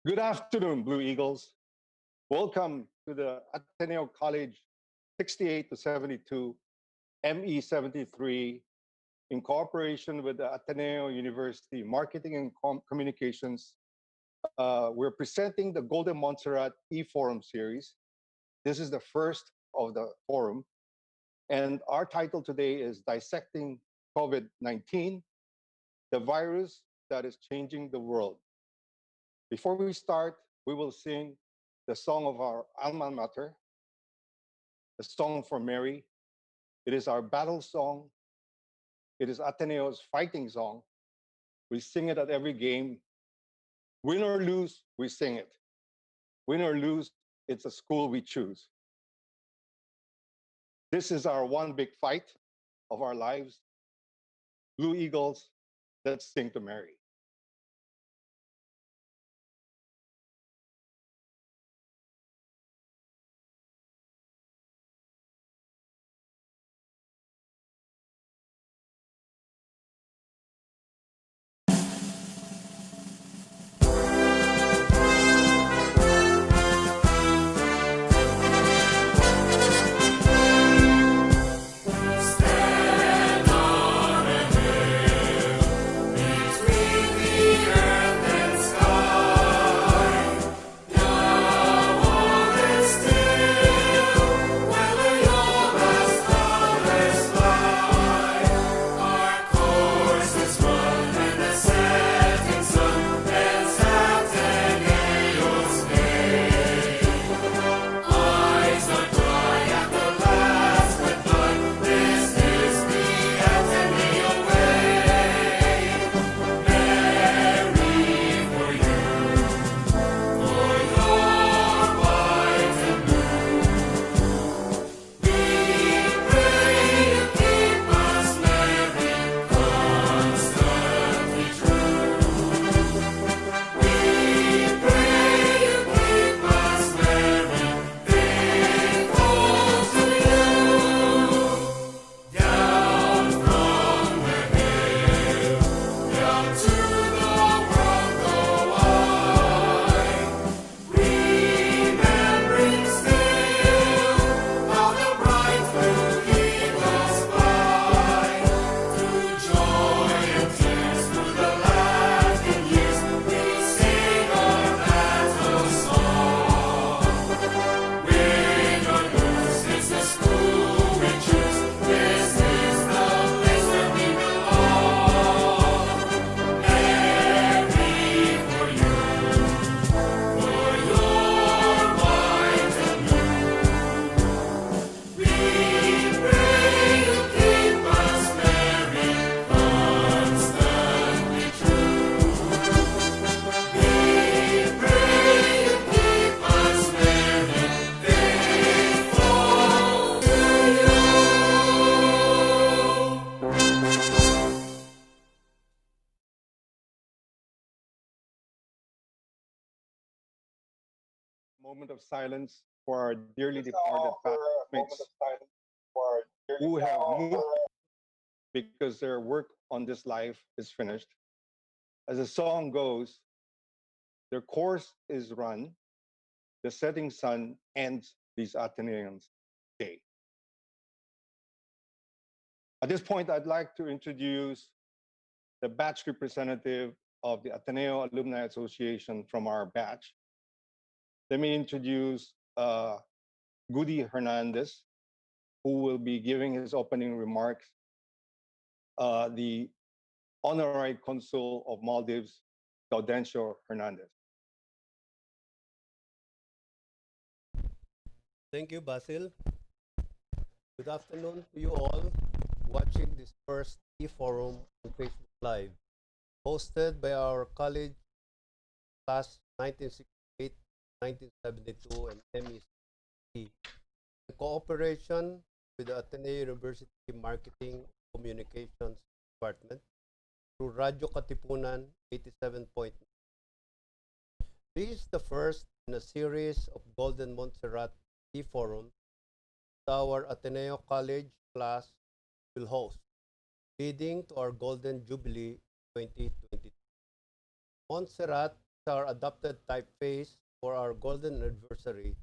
Good afternoon, Blue Eagles. Welcome to the Ateneo College 68 to 72 ME 73 in cooperation with the Ateneo University Marketing and Communications. We're presenting the Golden Montserrat eForum series. This is the first of the forum. And our title today is Dissecting COVID-19, the virus that is changing the world. Before we start, we will sing the song of our alma mater, the song for Mary. It is our battle song. It is Ateneo's fighting song. We sing it at every game. Win or lose, we sing it. Win or lose, it's a school we choose. This is our one big fight of our lives. Blue Eagles, let's sing to Mary. Moment of silence for our dearly departed classmates who have moved because their work on this life is finished. As the song goes, their course is run, the setting sun ends these Ateneans' day. At this point, I'd like to introduce the batch representative of the Ateneo Alumni Association from our batch. Let me introduce Goody Hernandez, who will be giving his opening remarks, the Honorary Consul of Maldives, Gaudencio Hernandez. Thank you, Basil. Good afternoon to you all watching this first eForum on Facebook Live, hosted by our college class 1968, 1972, and MEC, in cooperation with the Ateneo University Marketing Communications Department through Radyo Katipunan 87.9. This is the first in a series of Golden Montserrat eForum that our Ateneo College class will host, leading to our Golden Jubilee 2022. Montserrat our adopted typeface for our golden anniversary,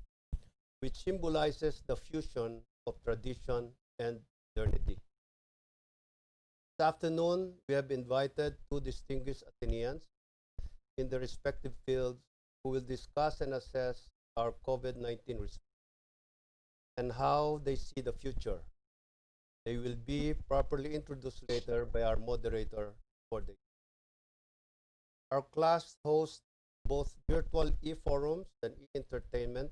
which symbolizes the fusion of tradition and modernity. This afternoon, we have invited two distinguished Ateneans in their respective fields who will discuss and assess our COVID-19 response and how they see the future. They will be properly introduced later by our moderator for the. Our class hosts both virtual e-forums and e-entertainment,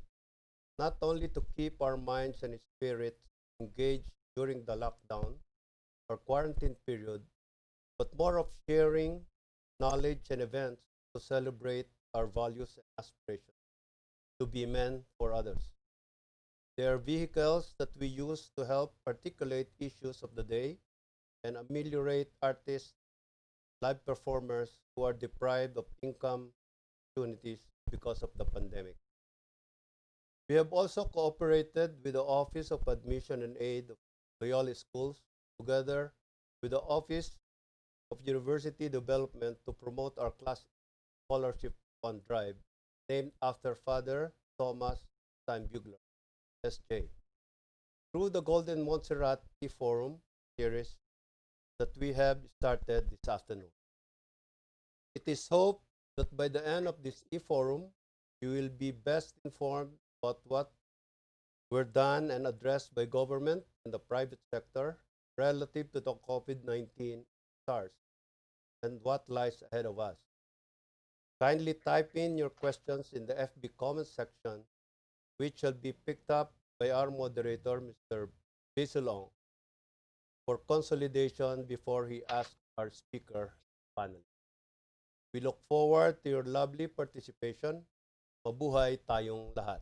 not only to keep our minds and spirits engaged during the lockdown or quarantine period, but more of sharing knowledge and events to celebrate our values and aspirations to be men for others. They are vehicles that we use to help articulate issues of the day and ameliorate artists, live performers who are deprived of income opportunities because of the pandemic. We have also cooperated with the Office of Admission and Aid of Loyola Schools, together with the Office of University Development, to promote our class scholarship fund drive, named after Father Thomas Steinbugler, SJ, through the Golden Montserrat eForum series that we have started this afternoon. It is hoped that by the end of this eForum, you will be best informed about what were done and addressed by government and the private sector relative to the COVID-19 SARS and what lies ahead of us. Kindly type in your questions in the FB comments section, which shall be picked up by our moderator, Mr. Basil, for consolidation before he asks our speaker panel. We look forward to your lovely participation. Mabuhay tayong lahat.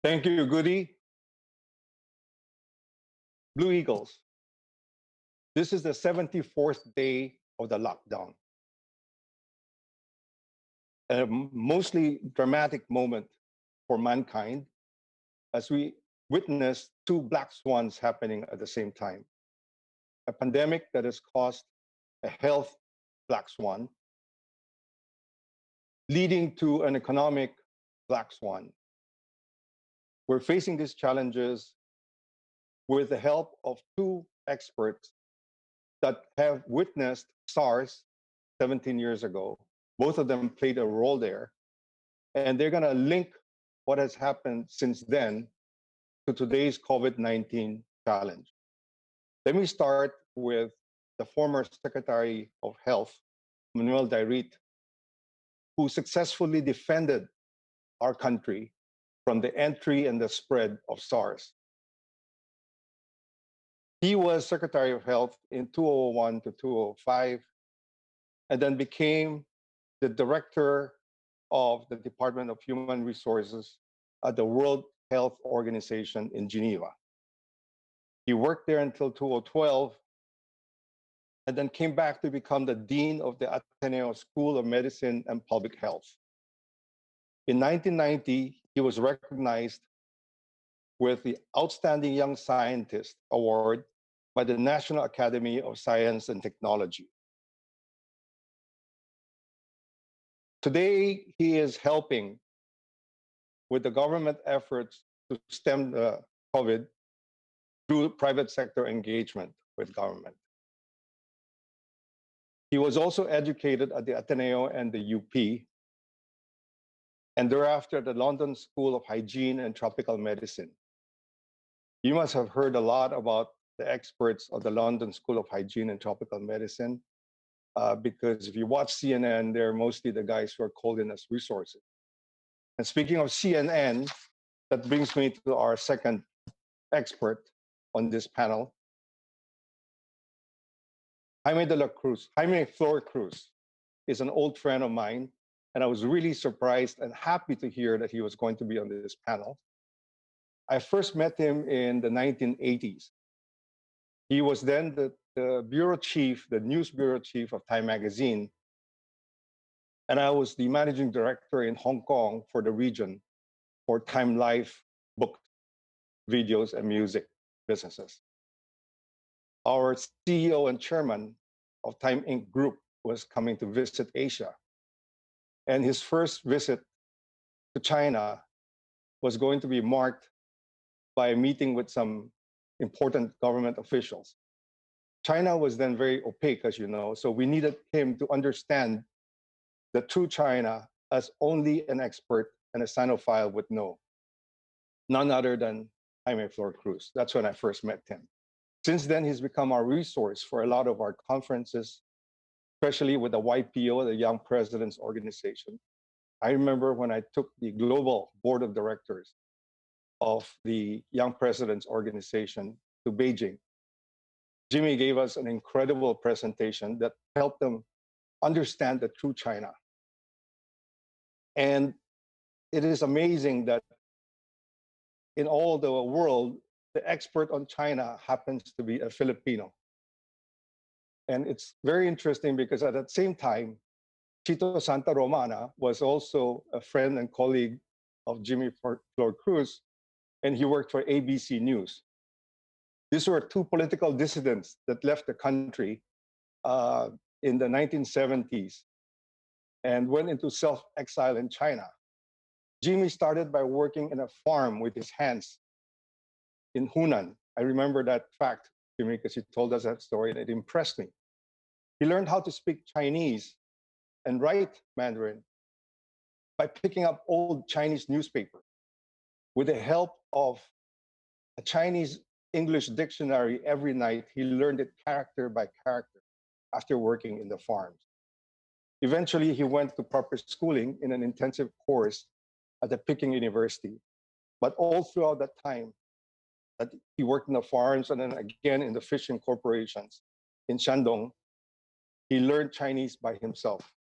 Thank you, Goody. Blue Eagles. This is the 74th day of the lockdown. A mostly dramatic moment for mankind as we witness two black swans happening at the same time. A pandemic that has caused a health black swan, leading to an economic black swan. We're facing these challenges with the help of two experts that have witnessed SARS 17 years ago. Both of them played a role there. And they're going to link what has happened since then to today's COVID-19 challenge. Let me start with the former Secretary of Health, Manuel Dayrit, who successfully defended our country from the entry and the spread of SARS. He was Secretary of Health in 2001 to 2005, and then became the Director of the Department of Human Resources at the World Health Organization in Geneva. He worked there until 2012, and then came back to become the Dean of the Ateneo School of Medicine and Public Health. In 1990, he was recognized with the Outstanding Young Scientist Award by the National Academy of Science and Technology. Today, he is helping with the government efforts to stem the COVID through private sector engagement with government. He was also educated at the Ateneo and the UP, and thereafter at the London School of Hygiene and Tropical Medicine. You must have heard a lot about the experts of the London School of Hygiene and Tropical Medicine, because if you watch CNN, they're mostly the guys who are called in as resources. And speaking of CNN, that brings me to our second expert on this panel, Jaime FlorCruz is an old friend of mine, and I was really surprised and happy to hear that he was going to be on this panel. I first met him in the 1980s. He was then the bureau chief, the news bureau chief of Time Magazine, and I was the managing director in Hong Kong for the region for Time Life book, videos, and music businesses. Our CEO and chairman of Time Inc. Group was coming to visit Asia. And his first visit to China was going to be marked by a meeting with some important government officials. China was then very opaque, as you know, so we needed him to understand the true China as only an expert and a Sinophile would know, none other than Jaime FlorCruz. That's when I first met him. Since then, he's become our resource for a lot of our conferences, especially with the YPO, the Young Presidents Organization. I remember when I took the global board of directors of the Young Presidents Organization to Beijing. Jimmy gave us an incredible presentation that helped them understand the true China. And it is amazing that in all the world, the expert on China happens to be a Filipino. And it's very interesting because at that same time, Chito Santa Romana was also a friend and colleague of Jimmy FlorCruz, and he worked for ABC News. These were two political dissidents that left the country in the 1970s and went into self-exile in China. Jimmy started by working in a farm with his hands in Hunan. I remember that fact, Jimmy, because he told us that story and it impressed me. He learned how to speak Chinese and write Mandarin by picking up old Chinese newspapers with the help of a Chinese English dictionary every night. He learned it character by character after working in the farms. Eventually, he went to proper schooling in an intensive course at the Peking University. But all throughout that time, that he worked in the farms and then again in the fishing corporations in Shandong, he learned Chinese by himself.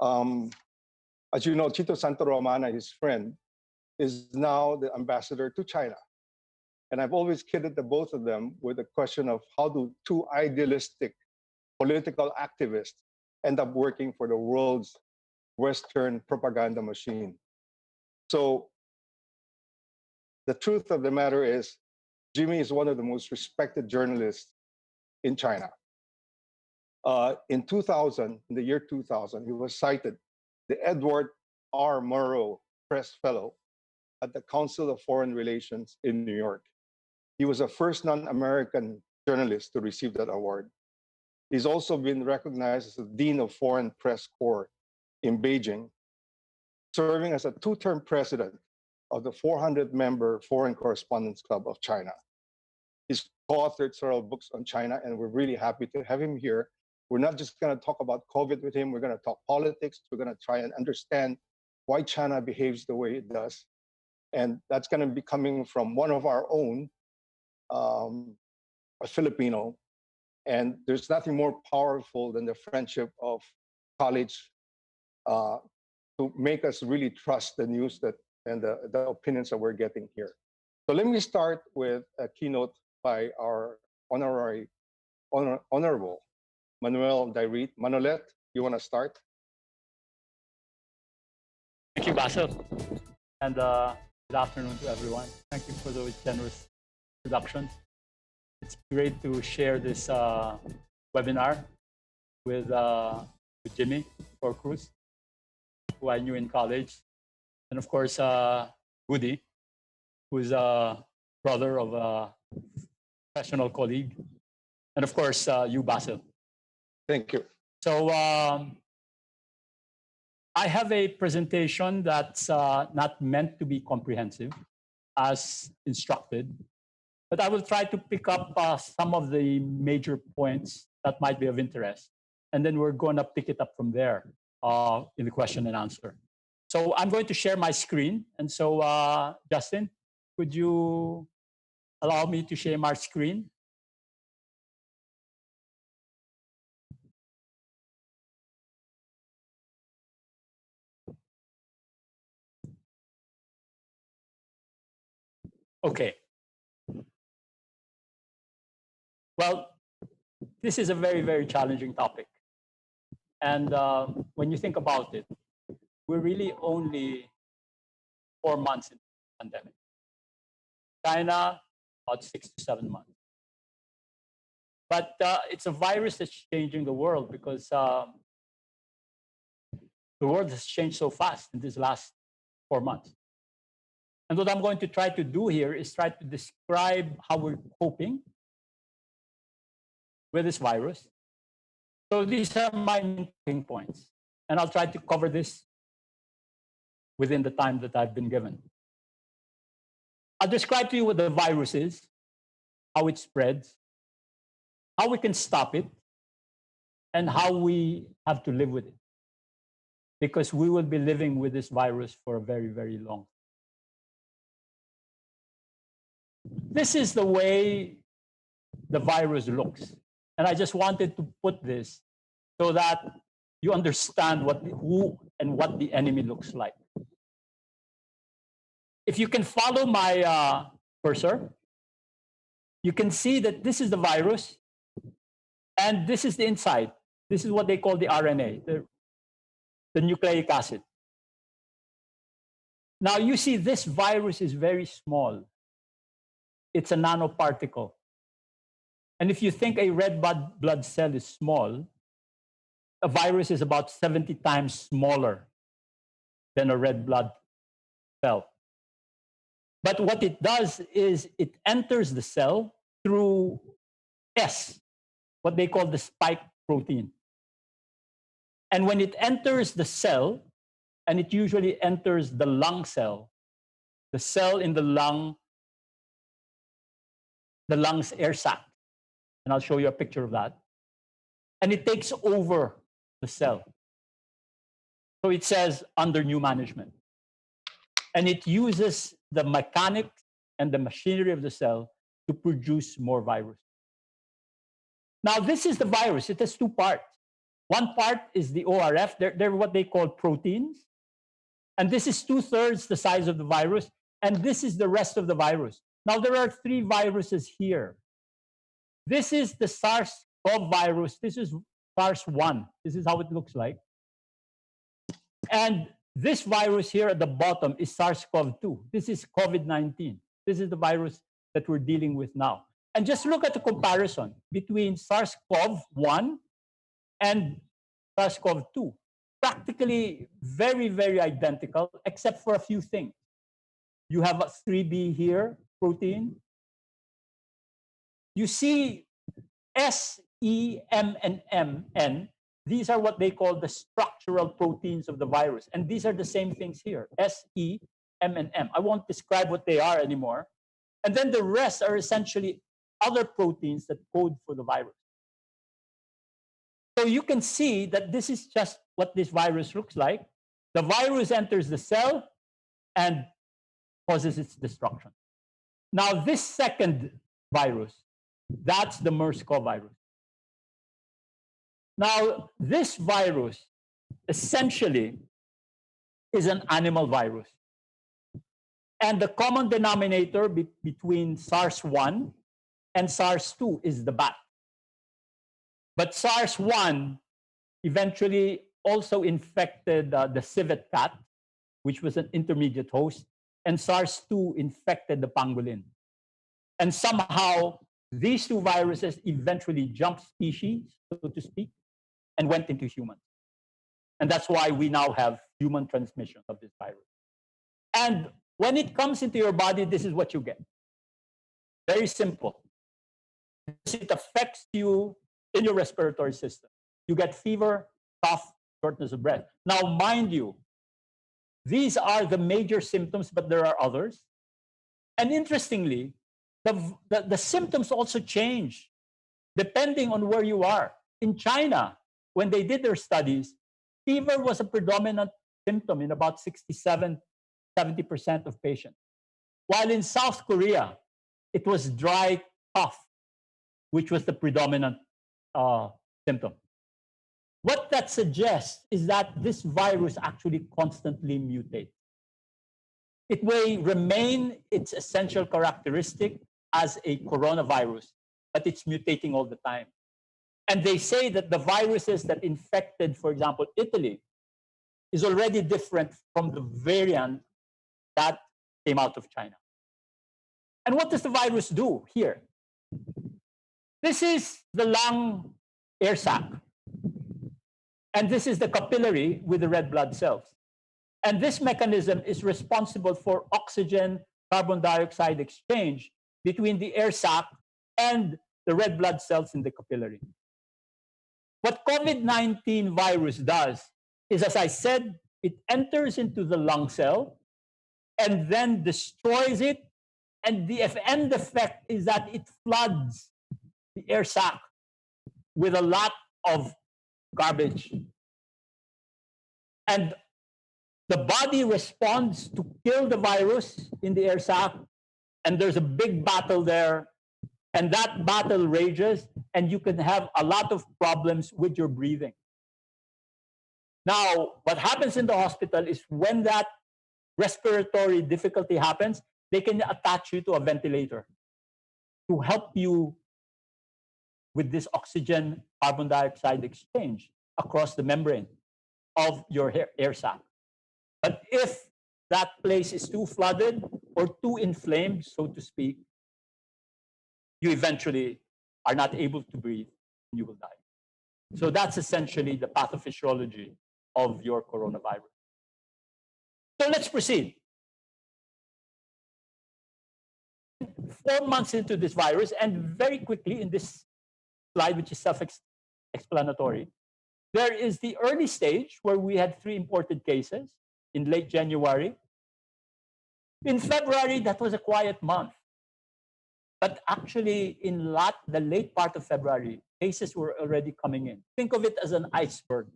As you know, Chito Santa Romana, his friend, is now the ambassador to China. And I've always kidded the both of them with the question of how do two idealistic political activists end up working for the world's Western propaganda machine. So the truth of the matter is, Jimmy is one of the most respected journalists in China. In 2000, in the year 2000, he was cited the Edward R. Murrow Press Fellow at the Council of Foreign Relations in New York. He was the first non-American journalist to receive that award. He's also been recognized as the Dean of Foreign Press Corps in Beijing, serving as a two-term president of the 400-member Foreign Correspondents Club of China. He's co-authored several books on China, and we're really happy to have him here. We're not just going to talk about COVID with him. We're going to talk politics. We're going to try and understand why China behaves the way it does. And that's going to be coming from one of our own, a Filipino. And there's nothing more powerful than the friendship of college to make us really trust the news that and the opinions that we're getting here. So let me start with a keynote by our honorable Manuel Dayrit. Manolet, you want to start? Thank you, Basil. And good afternoon to everyone. Thank you for those generous introductions. It's great to share this webinar with Jimmy FlorCruz, who I knew in college. And of course, Woody, who's a brother of a professional colleague. And of course, you, Basil. Thank you. So I have a presentation that's not meant to be comprehensive as instructed, but I will try to pick up some of the major points that might be of interest. And then we're going to pick it up from there in the question and answer. So I'm going to share my screen. And so, Justin, could you allow me to share my screen? Okay. Well, this is a very, very challenging topic. And when you think about it, we're really only 4 months into the pandemic. China, about 6 to 7 months. But it's a virus that's changing the world because the world has changed so fast in these last 4 months. And what I'm going to try to do here is try to describe how we're coping with this virus. So these are my main points. And I'll try to cover this within the time that I've been given. I'll describe to you what the virus is, how it spreads, how we can stop it, and how we have to live with it. Because we will be living with this virus for a very, very long time. This is the way the virus looks. And I just wanted to put this so that you understand who and what the enemy looks like. If you can follow my cursor, you can see that this is the virus, and this is the inside. This is what they call the RNA, the nucleic acid. Now you see this virus is very small. It's a nanoparticle. And if you think a red blood cell is small, a virus is about 70 times smaller than a red blood cell. But what it does is it enters the cell through S, what they call the spike protein. And when it enters the cell, and it usually enters the lung cell, the cell in the lung's air sac, and I'll show you a picture of that, and it takes over the cell. So it says under new management. And it uses the mechanics and the machinery of the cell to produce more virus. Now, this is the virus. It has two parts. One part is the ORF. They're what they call proteins. And this is 2/3 the size of the virus. And this is the rest of the virus. Now, there are 3 viruses here. This is the SARS-CoV virus. This is SARS-1. This is how it looks like. And this virus here at the bottom is SARS-CoV-2. This is COVID-19. This is the virus that we're dealing with now. And just look at the comparison between SARS-CoV-1 and SARS-CoV-2. Practically very, very identical, except for a few things. You have a 3B here, protein. You see S, E, M, and M, N. These are what they call the structural proteins of the virus. And these are the same things here, S, E, M, and M. I won't describe what they are anymore. And then the rest are essentially other proteins that code for the virus. So you can see that this is just what this virus looks like. The virus enters the cell and causes its destruction. Now, this second virus, that's the Murska virus. Now, this virus essentially is an animal virus. And the common denominator between SARS-1 and SARS-2 is the bat. But SARS-1 eventually also infected the civet cat, which was an intermediate host, and SARS-2 infected the pangolin. And somehow, these 2 viruses eventually jumped species, so to speak, and went into humans. And that's why we now have human transmission of this virus. And when it comes into your body, this is what you get. Very simple. It affects you in your respiratory system. You get fever, cough, shortness of breath. Now, mind you, these are the major symptoms, but there are others. And interestingly, the symptoms also change depending on where you are. In China, when they did their studies, fever was a predominant symptom in about 67-70% of patients. While in South Korea, it was dry cough, which was the predominant symptom. What that suggests is that this virus actually constantly mutates. It may remain its essential characteristic as a coronavirus, but it's mutating all the time. And they say that the viruses that infected, for example, Italy, is already different from the variant that came out of China. And what does the virus do here? This is the lung air sac. And this is the capillary with the red blood cells. And this mechanism is responsible for oxygen carbon dioxide exchange between the air sac and the red blood cells in the capillary. What COVID-19 virus does is, as I said, it enters into the lung cell and then destroys it. And the end effect is that it floods the air sac with a lot of garbage. And the body responds to kill the virus in the air sac, and there's a big battle there, and that battle rages, and you can have a lot of problems with your breathing. Now, what happens in the hospital is when that respiratory difficulty happens, they can attach you to a ventilator to help you with this oxygen carbon dioxide exchange across the membrane of your air sac. But if that place is too flooded or too inflamed, so to speak, you eventually are not able to breathe and you will die. So that's essentially the pathophysiology of your coronavirus. So let's proceed. 4 months into this virus, and very quickly in this slide, which is self-explanatory, there is the early stage where we had 3 imported cases in late January. In February, that was a quiet month. But actually, in the late part of February, cases were already coming in. Think of it as an iceberg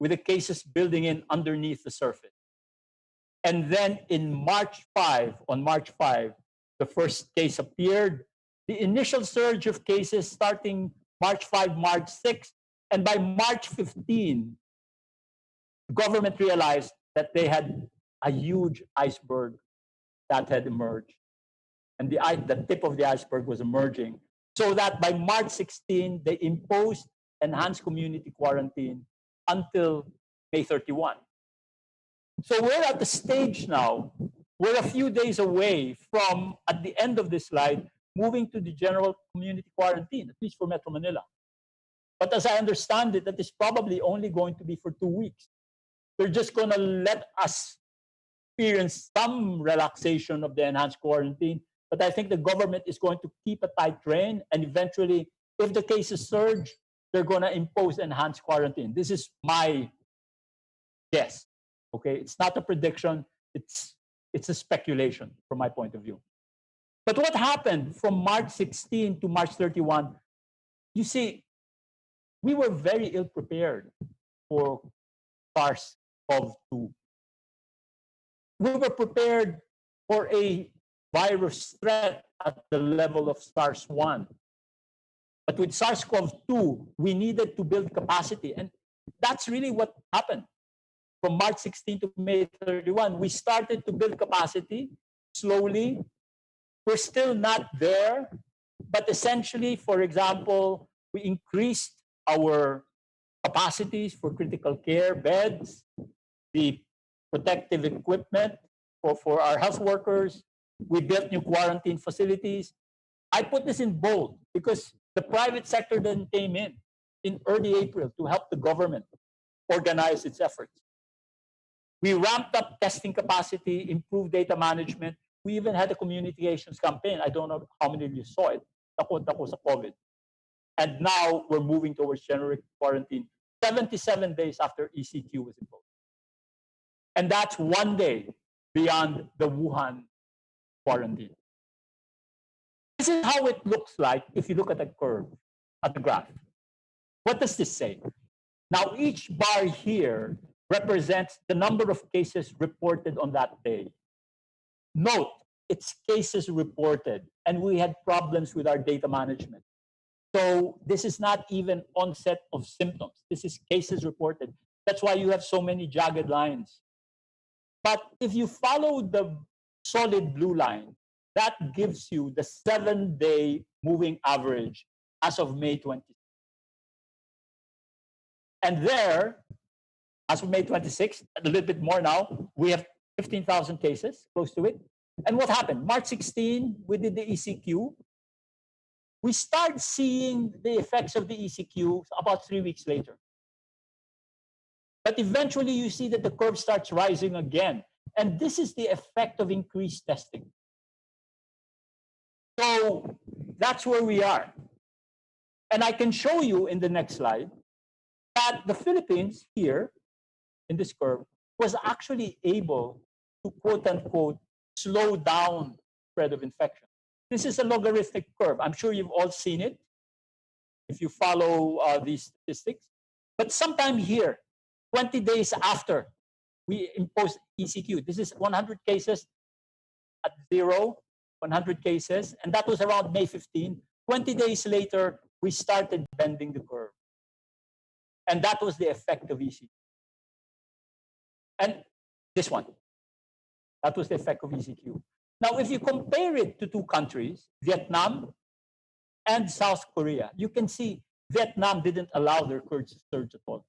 with the cases building in underneath the surface. And then on March 5, the first case appeared. The initial surge of cases starting March 5, March 6, and by March 15, the government realized that they had a huge iceberg that had emerged. And the tip of the iceberg was emerging. So that by March 16, they imposed enhanced community quarantine until May 31. So we're at the stage now, we're a few days away from, at the end of this slide, moving to the general community quarantine, at least for Metro Manila. But as I understand it, that is probably only going to be for 2 weeks. They're just going to let us experience some relaxation of the enhanced quarantine. But I think the government is going to keep a tight rein, and eventually, if the cases surge, they're going to impose enhanced quarantine. This is my guess. Okay, it's not a prediction. It's a speculation from my point of view. But what happened from March 16 to March 31? You see, we were very ill prepared for SARS-CoV-2. We were prepared for a virus threat at the level of SARS-1. But with SARS-CoV-2, we needed to build capacity. And that's really what happened. From March 16 to May 31, we started to build capacity slowly. We're still not there. But essentially, for example, we increased our capacities for critical care beds, the protective equipment for our health workers. We built new quarantine facilities. I put this in bold because the private sector then came in early April to help the government organize its efforts. We ramped up testing capacity, improved data management. We even had a communications campaign. I don't know how many of you saw it. Takot ako sa COVID. And now we're moving towards general quarantine 77 days after ECQ was imposed. And that's 1 day beyond the Wuhan quarantine. This is how it looks like if you look at the curve, at the graph. What does this say? Now, each bar here represents the number of cases reported on that day. Note, it's cases reported, and we had problems with our data management. So this is not even onset of symptoms. This is cases reported. That's why you have so many jagged lines. But if you follow the solid blue line, that gives you the 7-day moving average as of May 20. And there, as of May 26th, a little bit more now, we have 15,000 cases, close to it. And what happened? March 16, we did the ECQ. we start seeing the effects of the ECQ about 3 weeks later. But eventually you see that the curve starts rising again. And this is the effect of increased testing. So that's where we are. And I can show you in the next slide that the Philippines here in this curve was actually able to quote unquote slow down spread of infection. This is a logarithmic curve. I'm sure you've all seen it if you follow these statistics. But sometime here, 20 days after we imposed ECQ, this is 100 cases at 0, 100 cases, and that was around May 15. 20 days later, we started bending the curve. And that was the effect of ECQ. And this one, that was the effect of ECQ. Now, if you compare it to two countries, Vietnam and South Korea, you can see Vietnam didn't allow their curve to surge at all.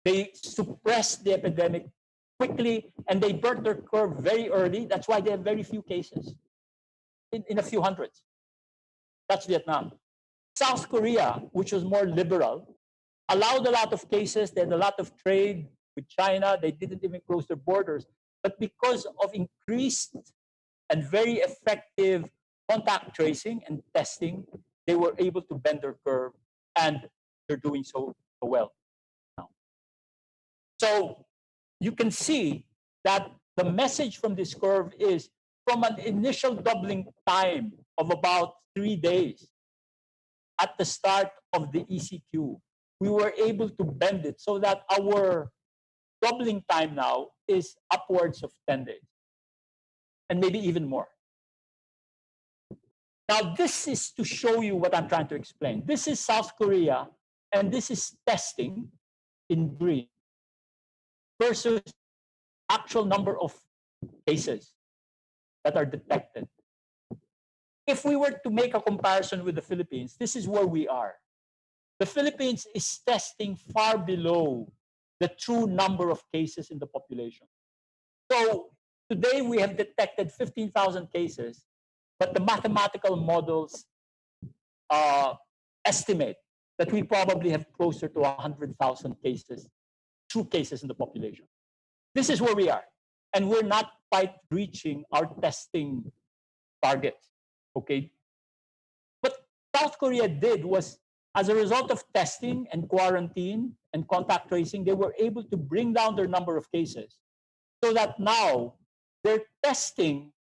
They suppressed the epidemic quickly, and they burnt their curve very early. That's why they have very few cases, in a few hundreds. That's Vietnam. South Korea, which was more liberal, allowed a lot of cases. They had a lot of trade with China. They didn't even close their borders. But because of increased and very effective contact tracing and testing, they were able to bend their curve, and they're doing so well now. So you can see that the message from this curve is from an initial doubling time of about 3 days at the start of the ECQ, we were able to bend it so that our doubling time now is upwards of 10 days, and maybe even more. Now, this is to show you what I'm trying to explain. This is South Korea, and this is testing in green versus actual number of cases that are detected. If we were to make a comparison with the Philippines, this is where we are. The Philippines is testing far below the true number of cases in the population. So today we have detected 15,000 cases, but the mathematical models estimate that we probably have closer to 100,000 cases, true cases in the population. This is where we are. And we're not quite reaching our testing targets, okay? What South Korea did was, as a result of testing and quarantine and contact tracing, they were able to bring down their number of cases so that now their testing,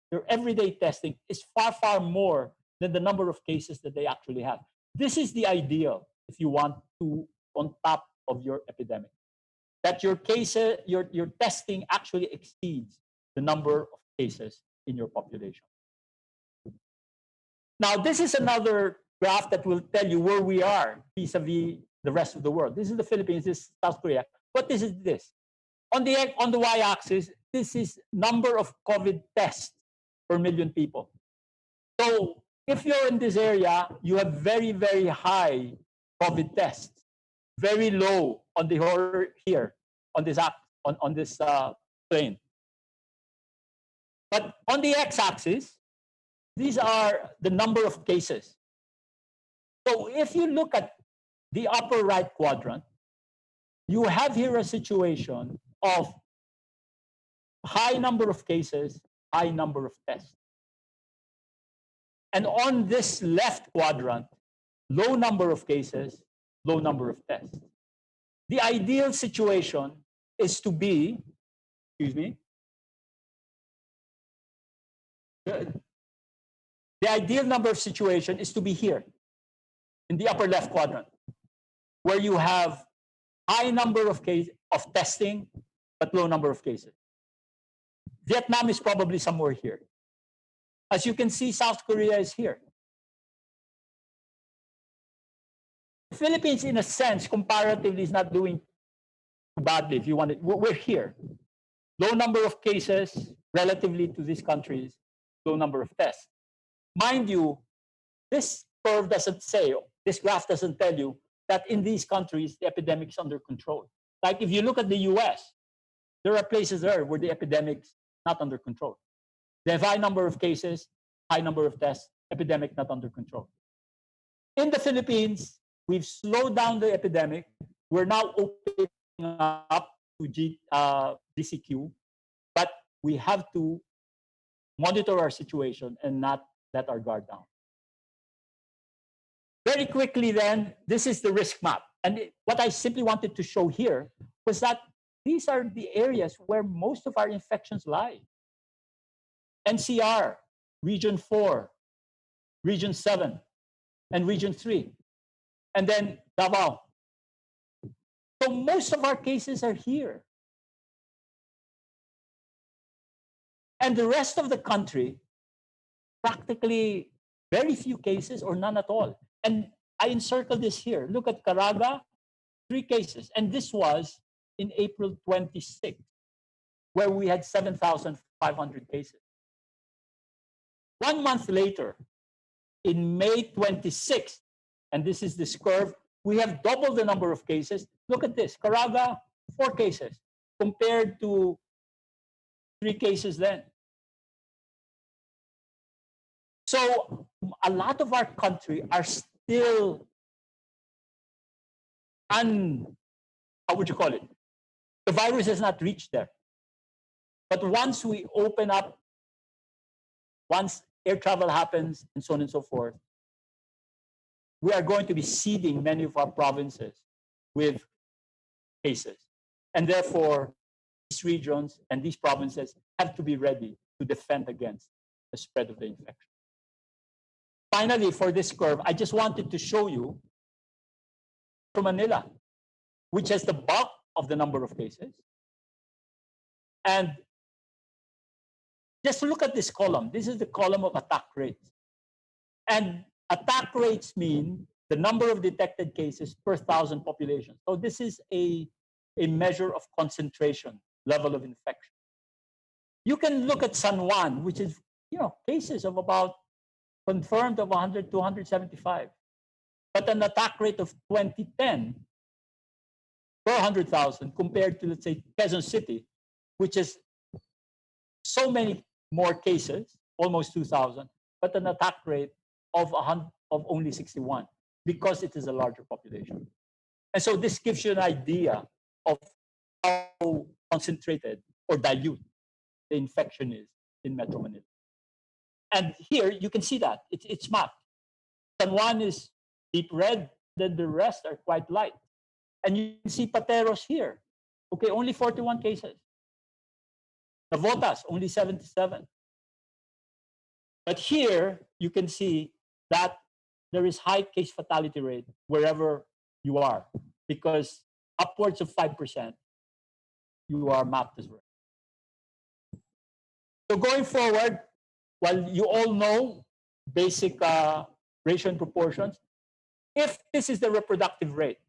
their everyday testing, is far, far more than the number of cases that they actually have. This is the ideal if you want to, on top of your epidemic, that your cases, your testing actually exceeds the number of cases in your population. Now, this is another graph that will tell you where we are vis-a-vis the rest of the world. This is the Philippines, this is South Korea. What is this? On the y-axis, this is number of COVID tests per million people. So if you're in this area, you have very, very high COVID tests, very low on the here on this plane. But on the x-axis, these are the number of cases. So if you look at the upper right quadrant, you have here a situation of high number of cases, high number of tests. And on this left quadrant, low number of cases, low number of tests. The ideal situation is to be, the ideal number of situation is to be here in the upper left quadrant, where you have high number of testing, but low number of cases. Vietnam is probably somewhere here. As you can see, South Korea is here. The Philippines, in a sense, comparatively, is not doing too badly, if you want it. We're here. Low number of cases relatively to these countries, low number of tests. Mind you, this curve doesn't say, this graph doesn't tell you that in these countries, the epidemic is under control. Like if you look at the US, there are places there where the epidemic's not under control. They have high number of cases, high number of tests, epidemic not under control. In the Philippines, we've slowed down the epidemic. We're now opening up to DCQ, but we have to monitor our situation and not let our guard down. Very quickly then, this is the risk map. And what I simply wanted to show here was that these are the areas where most of our infections lie. NCR, Region 4, Region 7, and Region 3. And then Davao. So most of our cases are here. And the rest of the country, practically very few cases or none at all. And I encircled this here. Look at Caraga, 3 cases. And this was in April 26th, where we had 7,500 cases. 1 month later, in May 26th, and this is this curve, we have doubled the number of cases. Look at this, Caraga, 4 cases, compared to 3 cases then. So a lot of our country are still how would you call it? The virus has not reached there. But once we open up, once air travel happens and so on and so forth, we are going to be seeding many of our provinces with cases. And therefore, these regions and these provinces have to be ready to defend against the spread of the infection. Finally, for this curve, I just wanted to show you from Manila, which has the bulk of the number of cases. And just look at this column. This is the column of attack rates. And attack rates mean the number of detected cases per 1,000 population. So this is a measure of concentration, level of infection. You can look at San Juan, which is, cases of about confirmed of 100 to 175, but an attack rate of 2010 per 100,000 compared to, let's say, Quezon City, which is so many more cases, almost 2,000, but an attack rate of only 61 because it is a larger population. And so this gives you an idea of how concentrated or dilute the infection is in Metro Manila. And here you can see that it's mapped. San Juan is deep red, then the rest are quite light. And you can see Pateros here. Okay, only 41 cases. Navotas, only 77. But here you can see that there is high case fatality rate wherever you are, because upwards of 5% you are mapped as well. So going forward, while you all know basic ratio and proportions, if this is the reproductive rate,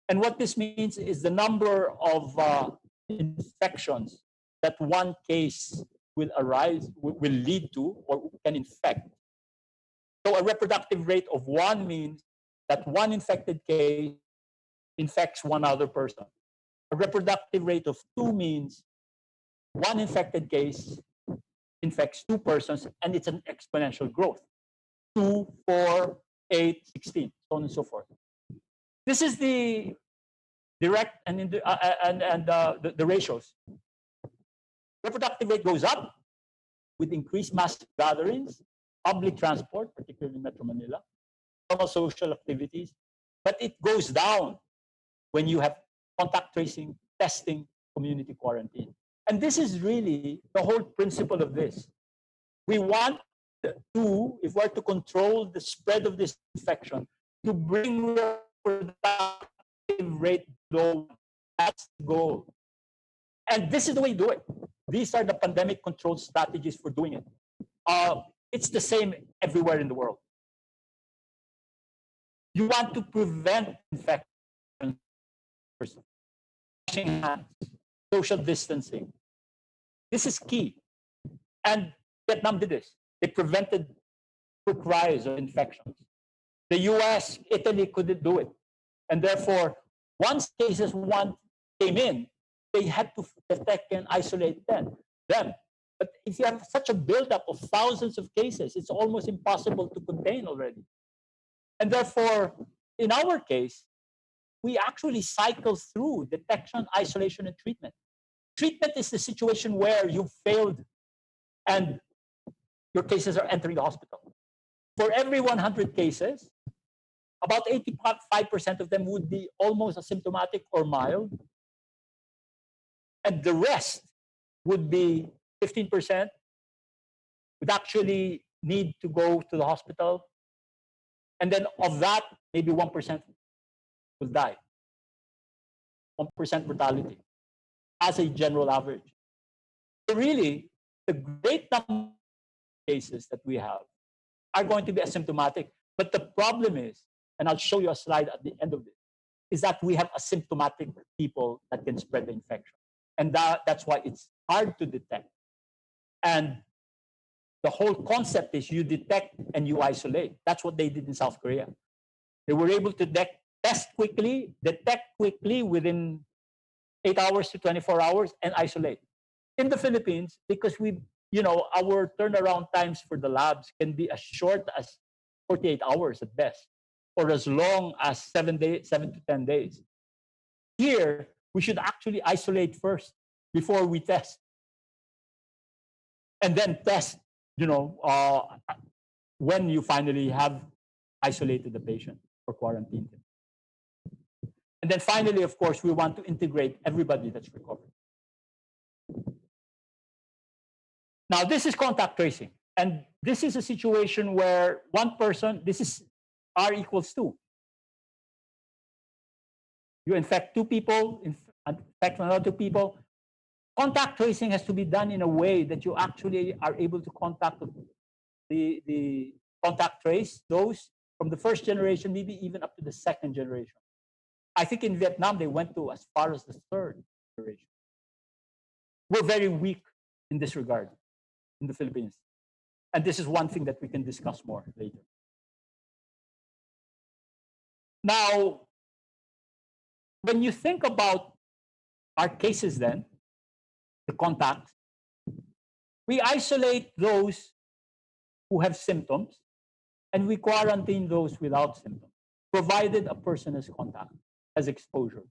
and what this means is the number of infections that one case will lead to or can infect. So a reproductive rate of 1 means that one infected case infects one other person. A reproductive rate of 2 means one infected case infects 2 persons, and it's an exponential growth. 2, 4, 8, 16, so on and so forth. This is the direct and the ratios. Reproductive rate goes up with increased mass gatherings, public transport, particularly in Metro Manila, normal social activities, but it goes down when you have contact tracing, testing, community quarantine. And this is really the whole principle of this. We want to, if we're to control the spread of this infection, to bring reproductive rate low. That's the goal. And this is the way you do it. These are the pandemic control strategies for doing it. It's the same everywhere in the world. You want to prevent infection, washing hands, social distancing. This is key. And Vietnam did this. They prevented quick rise of infections. The US, Italy couldn't do it. And therefore, once cases came in, they had to detect and isolate them. But if you have such a buildup of thousands of cases, it's almost impossible to contain already. And therefore, in our case, we actually cycle through detection, isolation, and treatment. Treatment is the situation where you've failed and your cases are entering the hospital. For every 100 cases, about 85% of them would be almost asymptomatic or mild. And the rest would be 15% would actually need to go to the hospital. And then of that, maybe 1% will die. 1% mortality as a general average. So really, the great number of cases that we have are going to be asymptomatic. But the problem is, and I'll show you a slide at the end of this, is that we have asymptomatic people that can spread the infection. And that's why it's hard to detect. And the whole concept is you detect and you isolate. That's what they did in South Korea. They were able to test quickly, detect quickly within 8 hours to 24 hours, and isolate. In the Philippines, because our turnaround times for the labs can be as short as 48 hours at best, or as long as 7 to 10 days. Here, we should actually isolate first before we test. And then test, when you finally have isolated the patient or quarantined him. And then finally, of course, we want to integrate everybody that's recovered. Now, this is contact tracing. And this is a situation where one person, this is R equals 2. You infect 2 people, infect another 2 people. Contact tracing has to be done in a way that you actually are able to contact the contact trace those from the first generation, maybe even up to the second generation. I think in Vietnam, they went to as far as the 3rd generation. We're very weak in this regard in the Philippines. And this is one thing that we can discuss more later. Now, when you think about our cases then, the contacts, we isolate those who have symptoms and we quarantine those without symptoms, provided a person has contact, has exposure.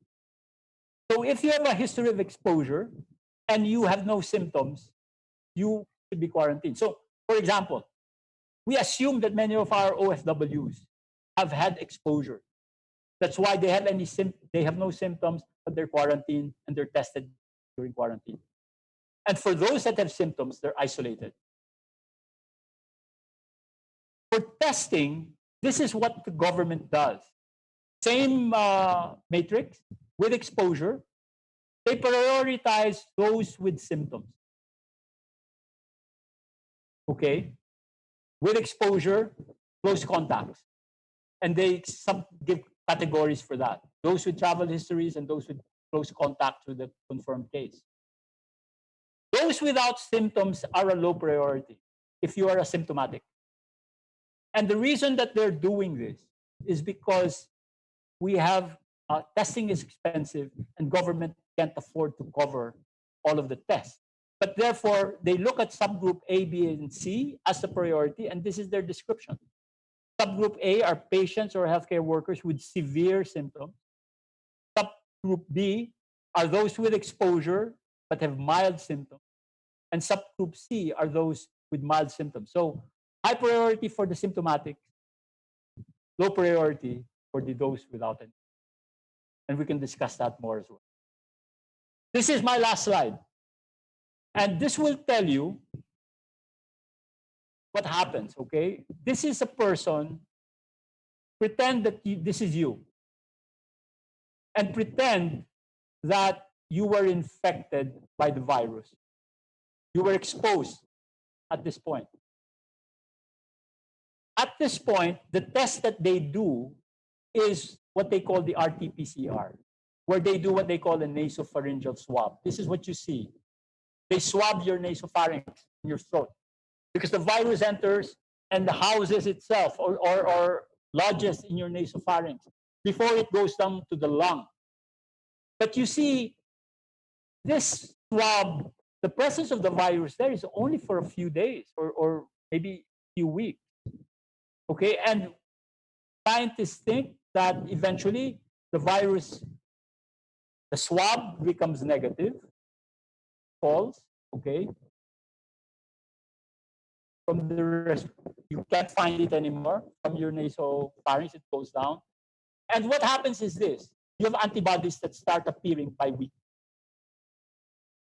So if you have a history of exposure and you have no symptoms, you should be quarantined. So, for example, we assume that many of our OFWs have had exposure. That's why they have no symptoms, but they're quarantined and they're tested during quarantine. And for those that have symptoms, they're isolated. For testing, this is what the government does. Same matrix with exposure. They prioritize those with symptoms. Okay? With exposure, close contacts. And they give categories for that. Those with travel histories and those with close contacts with a confirmed case. Those without symptoms are a low priority if you are asymptomatic. And the reason that they're doing this is because we have testing is expensive and government can't afford to cover all of the tests. But therefore, they look at subgroup A, B, and C as a priority, and this is their description. Subgroup A are patients or healthcare workers with severe symptoms. Subgroup B are those with exposure but have mild symptoms. And subgroup C are those with mild symptoms. So high priority for the symptomatic, low priority for those without any. And we can discuss that more as well. This is my last slide. And this will tell you what happens, okay? This is a person, pretend that this is you. And pretend that you were infected by the virus. You were exposed at this point. At this point, the test that they do is what they call the RT-PCR, where they do what they call a nasopharyngeal swab. This is what you see. They swab your nasopharynx in your throat because the virus enters and houses itself or lodges in your nasopharynx before it goes down to the lung. But you see, this swab the presence of the virus there is only for a few days or maybe a few weeks. Okay, and scientists think that eventually the virus, the swab becomes negative, false, okay? From the you can't find it anymore. From your nasopharynx, it goes down. And what happens is this: you have antibodies that start appearing by week.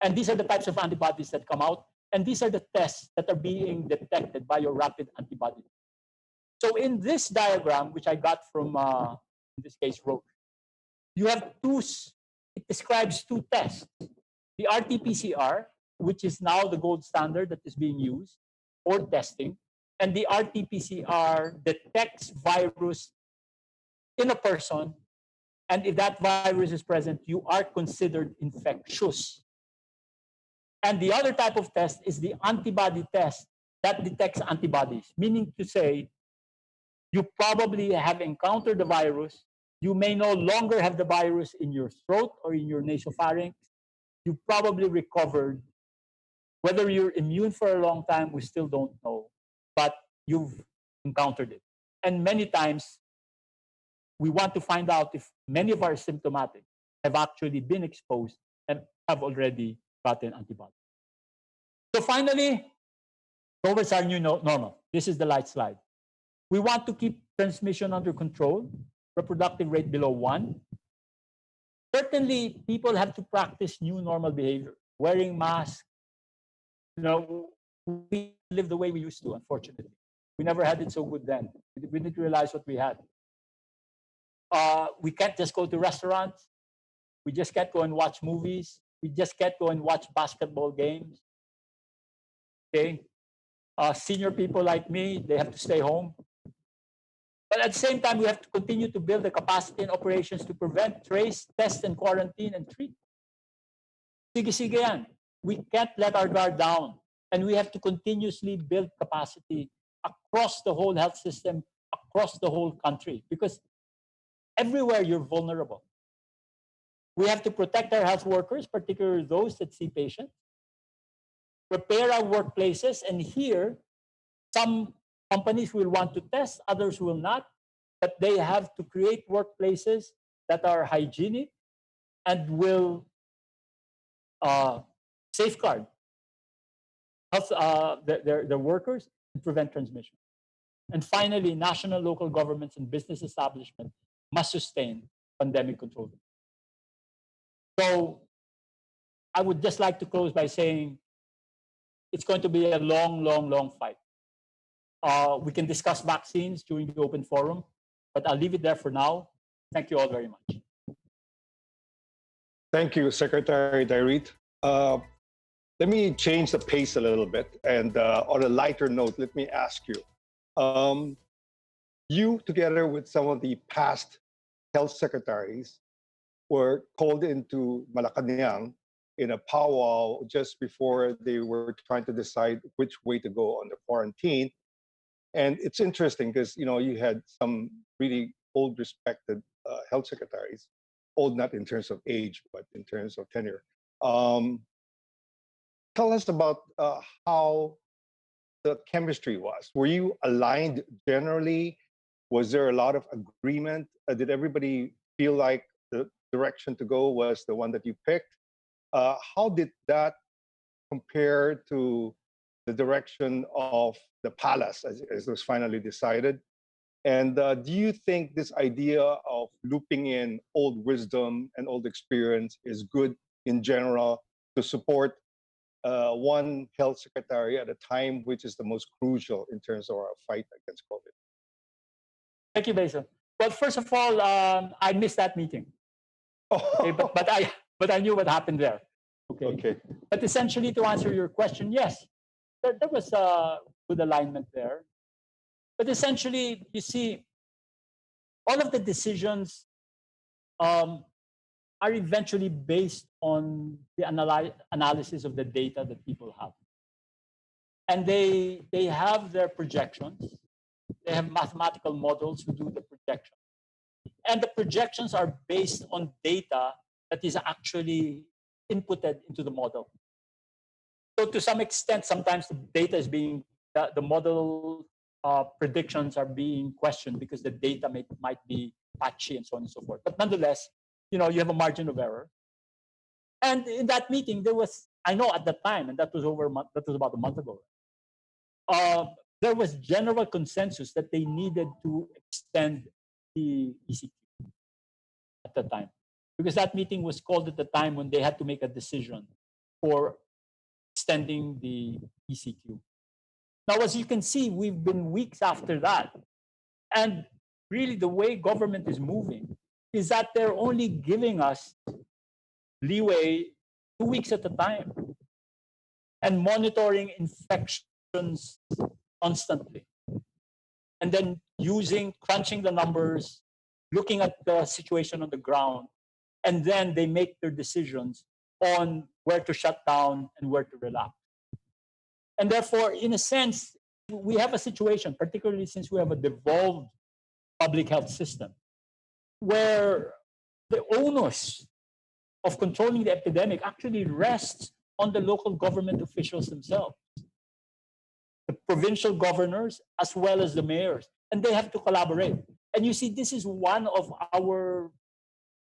And these are the types of antibodies that come out. And these are the tests that are being detected by your rapid antibody. So in this diagram, which I got from, in this case, Roche, you have it describes two tests. The RT-PCR, which is now the gold standard that is being used for testing. And the RT-PCR detects virus in a person. And if that virus is present, you are considered infectious. And the other type of test is the antibody test that detects antibodies, meaning to say, you probably have encountered the virus. You may no longer have the virus in your throat or in your nasopharynx. You probably recovered. Whether you're immune for a long time, we still don't know, but you've encountered it. And many times, we want to find out if many of our symptomatic have actually been exposed and have already gotten antibodies. So finally, towards our new normal. This is the light slide. We want to keep transmission under control, reproductive rate below 1. Certainly, people have to practice new normal behavior, wearing masks. You know, we live the way we used to, unfortunately. We never had it so good then. We didn't realize what we had. We can't just go to restaurants. We just can't go and watch movies. We just can't go and watch basketball games. Okay? Senior people like me, they have to stay home. But at the same time, we have to continue to build the capacity and operations to prevent, trace, test, and quarantine, and treat. Sige yan. We can't let our guard down. And we have to continuously build capacity across the whole health system, across the whole country. Because everywhere you're vulnerable. We have to protect our health workers, particularly those that see patients. Prepare our workplaces, and here, some companies will want to test, others will not, but they have to create workplaces that are hygienic and will safeguard health, their workers and prevent transmission. And finally, national, local governments, and business establishments must sustain pandemic control. So I would just like to close by saying it's going to be a long, long, long fight. We can discuss vaccines during the open forum, but I'll leave it there for now. Thank you all very much. Thank you, Secretary Dayrit. Let me change the pace a little bit. And on a lighter note, let me ask you, you, together with some of the past health secretaries, were called into Malacanang in a powwow just before they were trying to decide which way to go on the quarantine. And it's interesting because, you know, you had some really old, respected health secretaries, old not in terms of age, but in terms of tenure. Tell us about how the chemistry was. Were you aligned generally? Was there a lot of agreement? Did everybody feel like the direction to go was the one that you picked? How did that compare to the direction of the palace as it was finally decided? And do you think this idea of looping in old wisdom and old experience is good in general to support one health secretary at a time which is the most crucial in terms of our fight against COVID? Thank you, Basil. Well, first of all, I missed that meeting. Okay, but I knew what happened there. Okay. But essentially, to answer your question, yes, there was a good alignment there. But essentially, you see, all of the decisions are eventually based on the analysis of the data that people have. And they have their projections. They have mathematical models who do the projection. And the projections are based on data that is actually inputted into the model. So to some extent, sometimes the data is being, the model predictions are being questioned because the data might be patchy and so on and so forth. But nonetheless, you know, you have a margin of error. And in that meeting, there was, I know at the time, and that was about a month ago, there was general consensus that they needed to extend the ECQ at the time, because that meeting was called at the time when they had to make a decision for extending the ECQ. Now, as you can see, we've been weeks after that. And really the way government is moving is that they're only giving us leeway 2 weeks at a time and monitoring infections constantly. And then crunching the numbers, looking at the situation on the ground, and then they make their decisions on where to shut down and where to relax. And therefore, in a sense, we have a situation, particularly since we have a devolved public health system, where the onus of controlling the epidemic actually rests on the local government officials themselves, the provincial governors as well as the mayors, and they have to collaborate. And you see, this is one of our,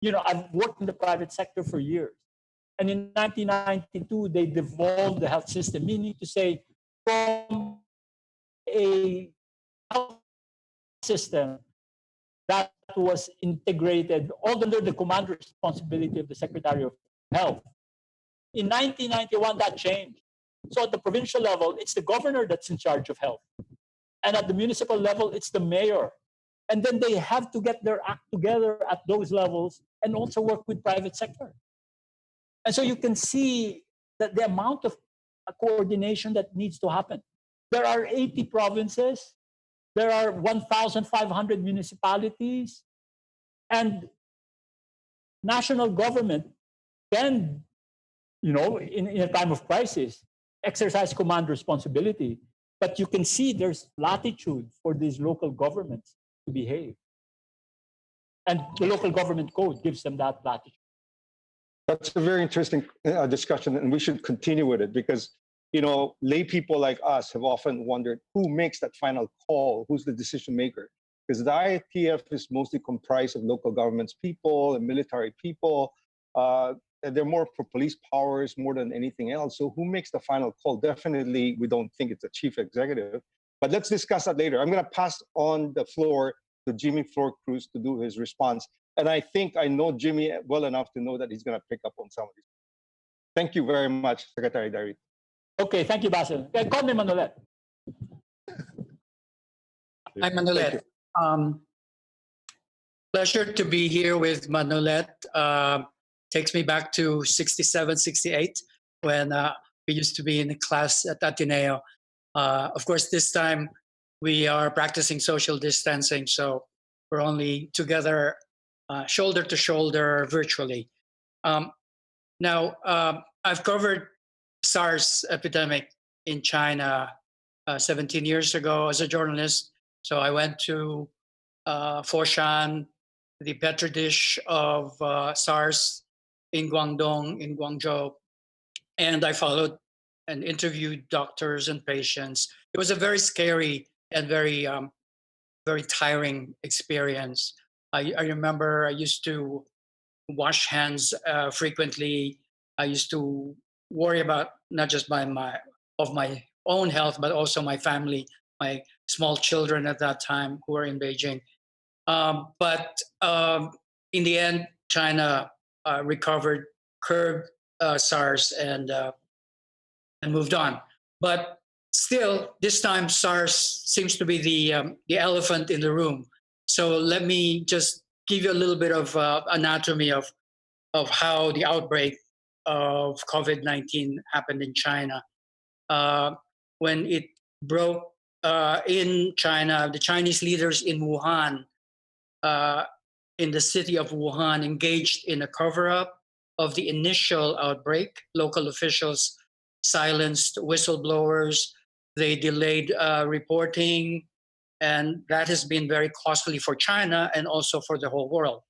you know, I've worked in the private sector for years. And in 1992, they devolved the health system, meaning to say, from a health system that was integrated all under the command responsibility of the Secretary of Health. In 1991, that changed. So at the provincial level, it's the governor that's in charge of health. And at the municipal level, it's the mayor. And then they have to get their act together at those levels and also work with private sector. And so you can see that the amount of coordination that needs to happen. There are 80 provinces. There are 1,500 municipalities, and national government can, you know, in a time of crisis, exercise command responsibility. But you can see there's latitude for these local governments to behave. And the local government code gives them that latitude. That's a very interesting discussion, and we should continue with it because, you know, lay people like us have often wondered who makes that final call, who's the decision maker? Because the IATF is mostly comprised of local governments people and military people. They're more for police powers more than anything else. So who makes the final call? Definitely, we don't think it's the chief executive. But let's discuss that later. I'm going to pass on the floor to Jaime FlorCruz to do his response. And I think I know Jimmy well enough to know that he's going to pick up on some of these. Thank you very much, Secretary Dayrit. Okay, thank you, Basil. Call me Manolet. Hi, Manolet. Pleasure to be here with Manolet. Takes me back to 67, 68, when we used to be in a class at Ateneo. Of course, this time we are practicing social distancing, so we're only together shoulder to shoulder virtually. Now, I've covered SARS epidemic in China 17 years ago as a journalist. So I went to Foshan, the petri dish of SARS in Guangdong, in Guangzhou, and I followed and interviewed doctors and patients. It was a very scary and very tiring experience. I remember I used to wash hands frequently. I used to worry about not just my own health, but also my family, my small children at that time who were in Beijing. But in the end, China recovered, curbed SARS, and moved on. But still, this time SARS seems to be the elephant in the room. So let me just give you a little bit of anatomy of how the outbreak of COVID-19 happened in China. When it broke in China, the Chinese leaders in Wuhan, in the city of Wuhan, engaged in a cover-up of the initial outbreak. Local officials silenced whistleblowers. They delayed reporting. And that has been very costly for China and also for the whole world.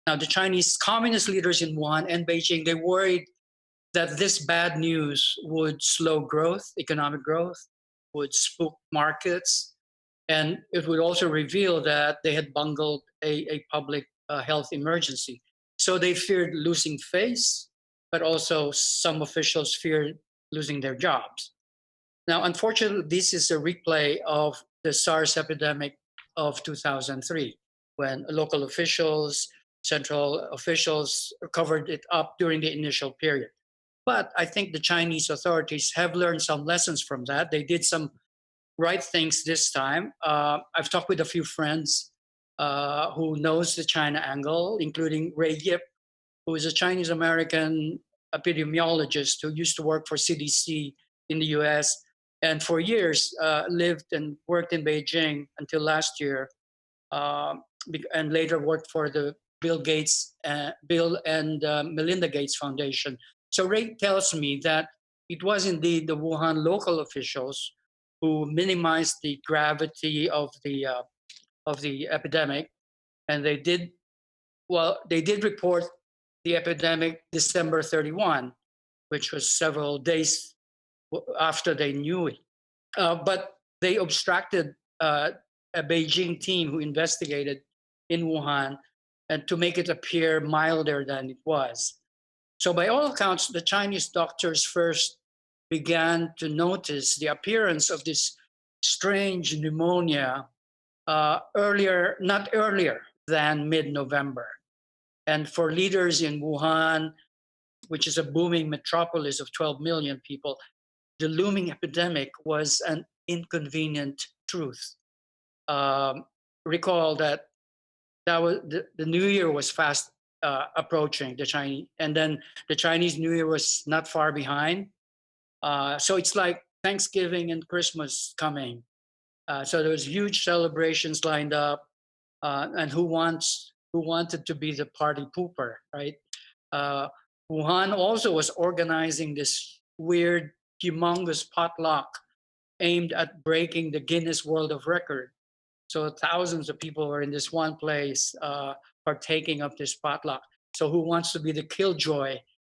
Now, the Chinese communist leaders in Wuhan and Beijing, they worried that this bad news would slow growth, economic growth, would spook markets, and it would also reveal that they had bungled a public health emergency. So they feared losing face, but also some officials feared losing their jobs. Now, unfortunately, this is a replay of the SARS epidemic of 2003, when local officials, central officials covered it up during the initial period. But I think the Chinese authorities have learned some lessons from that. They did some right things this time. I've talked with a few friends who knows the China angle, including Ray Yip, who is a Chinese American epidemiologist who used to work for CDC in the US and for years lived and worked in Beijing until last year, and later worked for the Bill and Melinda Gates Foundation. So Ray tells me that it was indeed the Wuhan local officials who minimized the gravity of the epidemic, and they did report the epidemic December 31, which was several days after they knew it. But they abstracted a Beijing team who investigated in Wuhan and to make it appear milder than it was. So by all accounts, the Chinese doctors first began to notice the appearance of this strange pneumonia not earlier than mid-November. And for leaders in Wuhan, which is a booming metropolis of 12 million people, the looming epidemic was an inconvenient truth. Recall that was the New Year was fast approaching the Chinese, and then the Chinese New Year was not far behind. So it's like Thanksgiving and Christmas coming. So there was huge celebrations lined up, and who wanted to be the party pooper, right? Wuhan also was organizing this weird, humongous potluck aimed at breaking the Guinness World of Record. So thousands of people were in this one place partaking of this potluck. So who wants to be the killjoy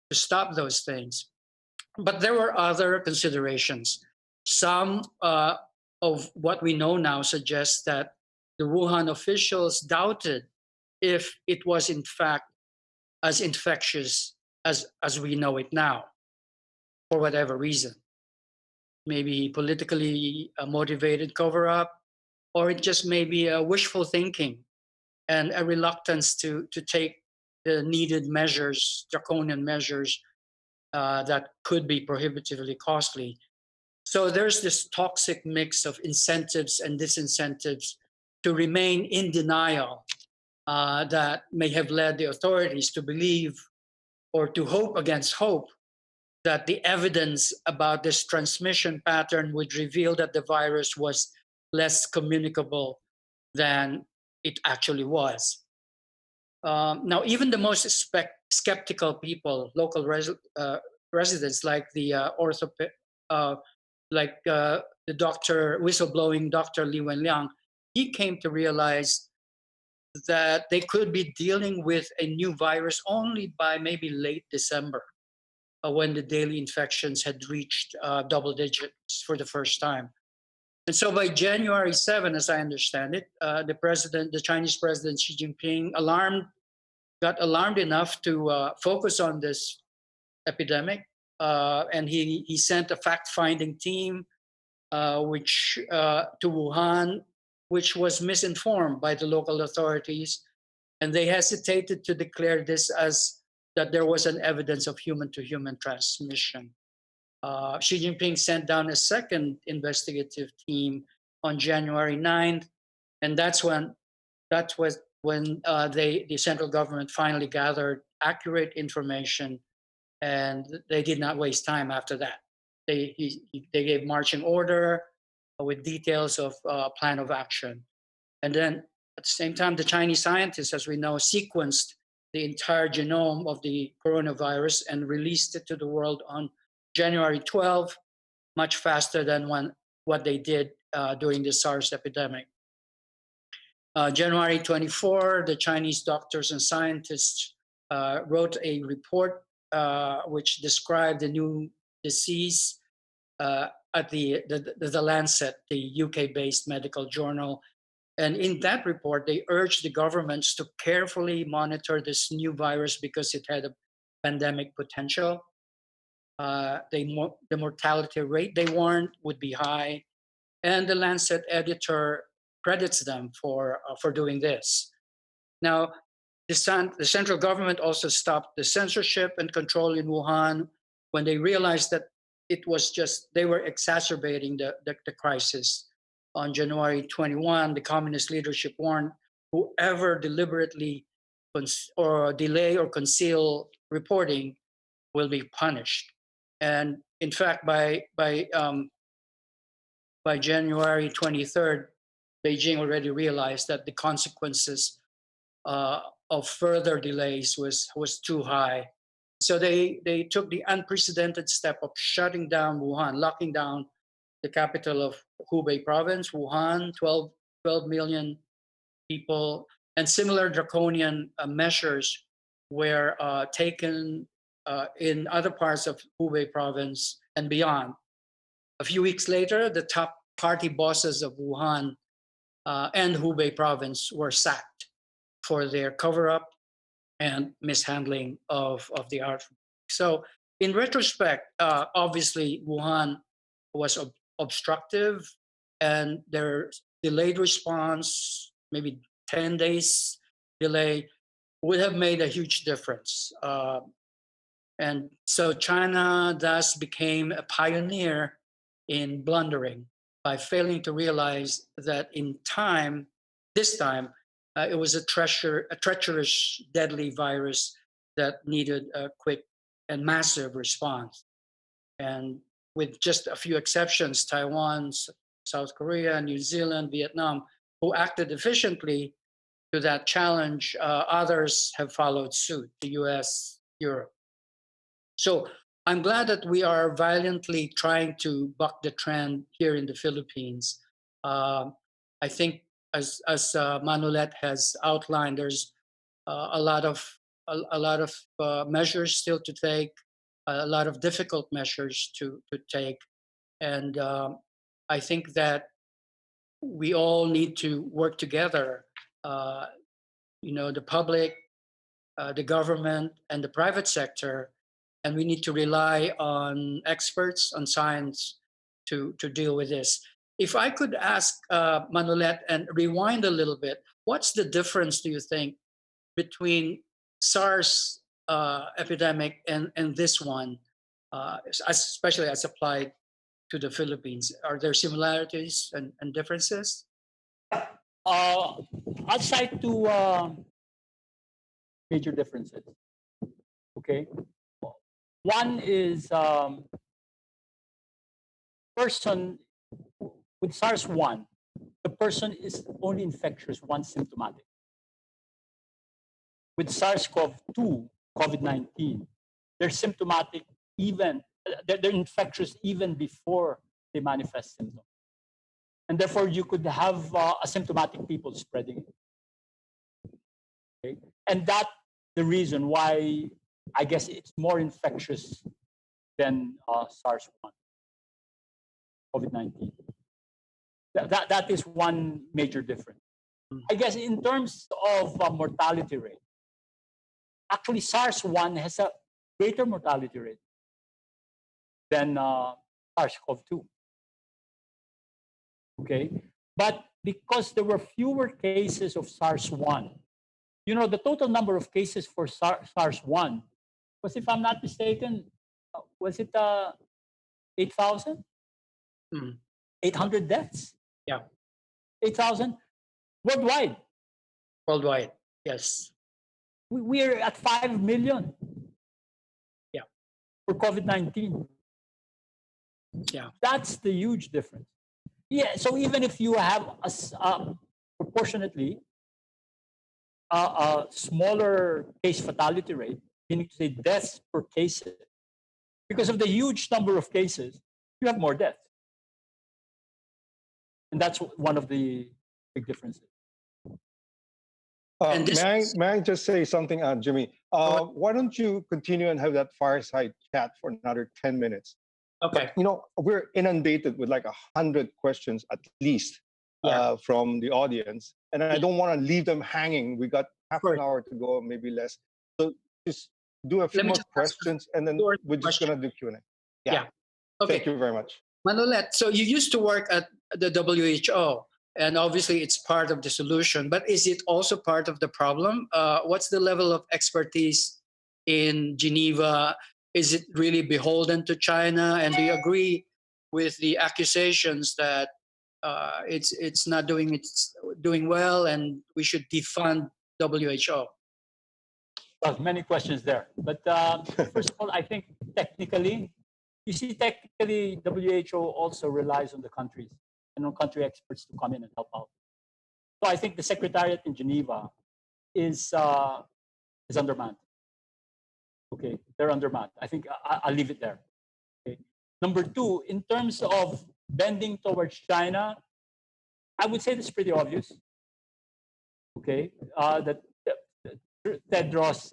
to stop those things? But there were other considerations. Some of what we know now suggests that the Wuhan officials doubted if it was in fact as infectious as we know it now, for whatever reason. Maybe politically motivated cover-up, or it just may be a wishful thinking and a reluctance to take the needed measures, draconian measures, that could be prohibitively costly. So there's this toxic mix of incentives and disincentives to remain in denial that may have led the authorities to believe or to hope against hope that the evidence about this transmission pattern would reveal that the virus was less communicable than it actually was. Now, even the most skeptical people, local residents, like the the doctor, whistleblowing Dr. Li Wenliang, he came to realize that they could be dealing with a new virus only by maybe late December, when the daily infections had reached double digits for the first time. And so by January 7, as I understand it, the Chinese president Xi Jinping got alarmed enough to focus on this epidemic, and he sent a fact-finding team to Wuhan, which was misinformed by the local authorities, and they hesitated to declare this as that there was an evidence of human-to-human transmission. Xi Jinping sent down a second investigative team on January 9th, and that was when the central government finally gathered accurate information, and they did not waste time after that. They gave marching order with details of plan of action. And then at the same time, the Chinese scientists, as we know, sequenced the entire genome of the coronavirus and released it to the world on January 12, much faster than what they did during the SARS epidemic. January 24, the Chinese doctors and scientists wrote a report which described the new disease at the Lancet, the UK-based medical journal. And in that report, they urged the governments to carefully monitor this new virus because it had a pandemic potential. The mortality rate, they warned, would be high. And the Lancet editor credits them for doing this. Now, the central government also stopped the censorship and control in Wuhan when they realized that it was just, they were exacerbating the crisis. On January 21, the communist leadership warned whoever deliberately or delay or conceal reporting will be punished. And in fact, by January 23rd, Beijing already realized that the consequences of further delays was too high. So they took the unprecedented step of shutting down Wuhan, locking down the capital of Hubei province, Wuhan, 12 million people, and similar draconian measures were taken in other parts of Hubei province and beyond. A few weeks later, the top party bosses of Wuhan and Hubei province were sacked for their cover-up and mishandling of the outbreak. So in retrospect, obviously Wuhan was obstructive, and their delayed response, maybe 10 days delay, would have made a huge difference. And so China thus became a pioneer in blundering by failing to realize that this time, it was a treacherous, deadly virus that needed a quick and massive response. And with just a few exceptions, Taiwan, South Korea, New Zealand, Vietnam, who acted efficiently to that challenge, others have followed suit, the US, Europe. So I'm glad that we are valiantly trying to buck the trend here in the Philippines. I think as Manolet has outlined, there's a lot of measures still to take, a lot of difficult measures to take, and I think that we all need to work together. The public, the government, and the private sector, and we need to rely on experts, on science to deal with this. If I could ask Manolet and rewind a little bit, what's the difference, do you think, between SARS epidemic and this one, especially as applied to the Philippines? Are there similarities and differences? I'll cite two major differences. Okay, one is person with SARS-1, the person is only infectious once symptomatic. With SARS-CoV-2, COVID-19, they're symptomatic they're infectious even before they manifest symptoms. And therefore, you could have asymptomatic people spreading it. Okay? And that's the reason why I guess it's more infectious than SARS-1, COVID-19. That is one major difference. I guess in terms of mortality rate, actually SARS-1 has a greater mortality rate than SARS-CoV-2. Okay, but because there were fewer cases of SARS-1, the total number of cases for SARS-1 was, if I'm not mistaken, was it 8,000? 800 deaths? Yeah. 8,000 worldwide. Worldwide, yes. We're at 5 million. Yeah. For COVID-19. Yeah. That's the huge difference. Yeah, so even if you have proportionately a smaller case fatality rate, meaning to say deaths per case, because of the huge number of cases, you have more deaths. And that's one of the big differences. And this May I just say something, Jimmy? Why don't you continue and have that fireside chat for another 10 minutes? okay. You know, we're inundated with like 100 questions at least from the audience, and I don't want to leave them hanging. We got half an hour to go, maybe less. So just do a few Let me more just ask questions, and then short we're just question. gonna do Q&A. Yeah. Okay. Thank you very much. Manolet, so you used to work at the WHO, and obviously it's part of the solution, but is it also part of the problem? What's the level of expertise in Geneva? Is it really beholden to China? And do you agree with the accusations that it's not doing well, and we should defund WHO? Well, many questions there. But first of all, I think technically, you see, technically, WHO also relies on the countries and on country experts to come in and help out. So I think the Secretariat in Geneva is undermanned. Okay, they're undermanned. I think I'll leave it there. Okay. Number two, in terms of bending towards China, I would say this is pretty obvious. Okay, that Tedros,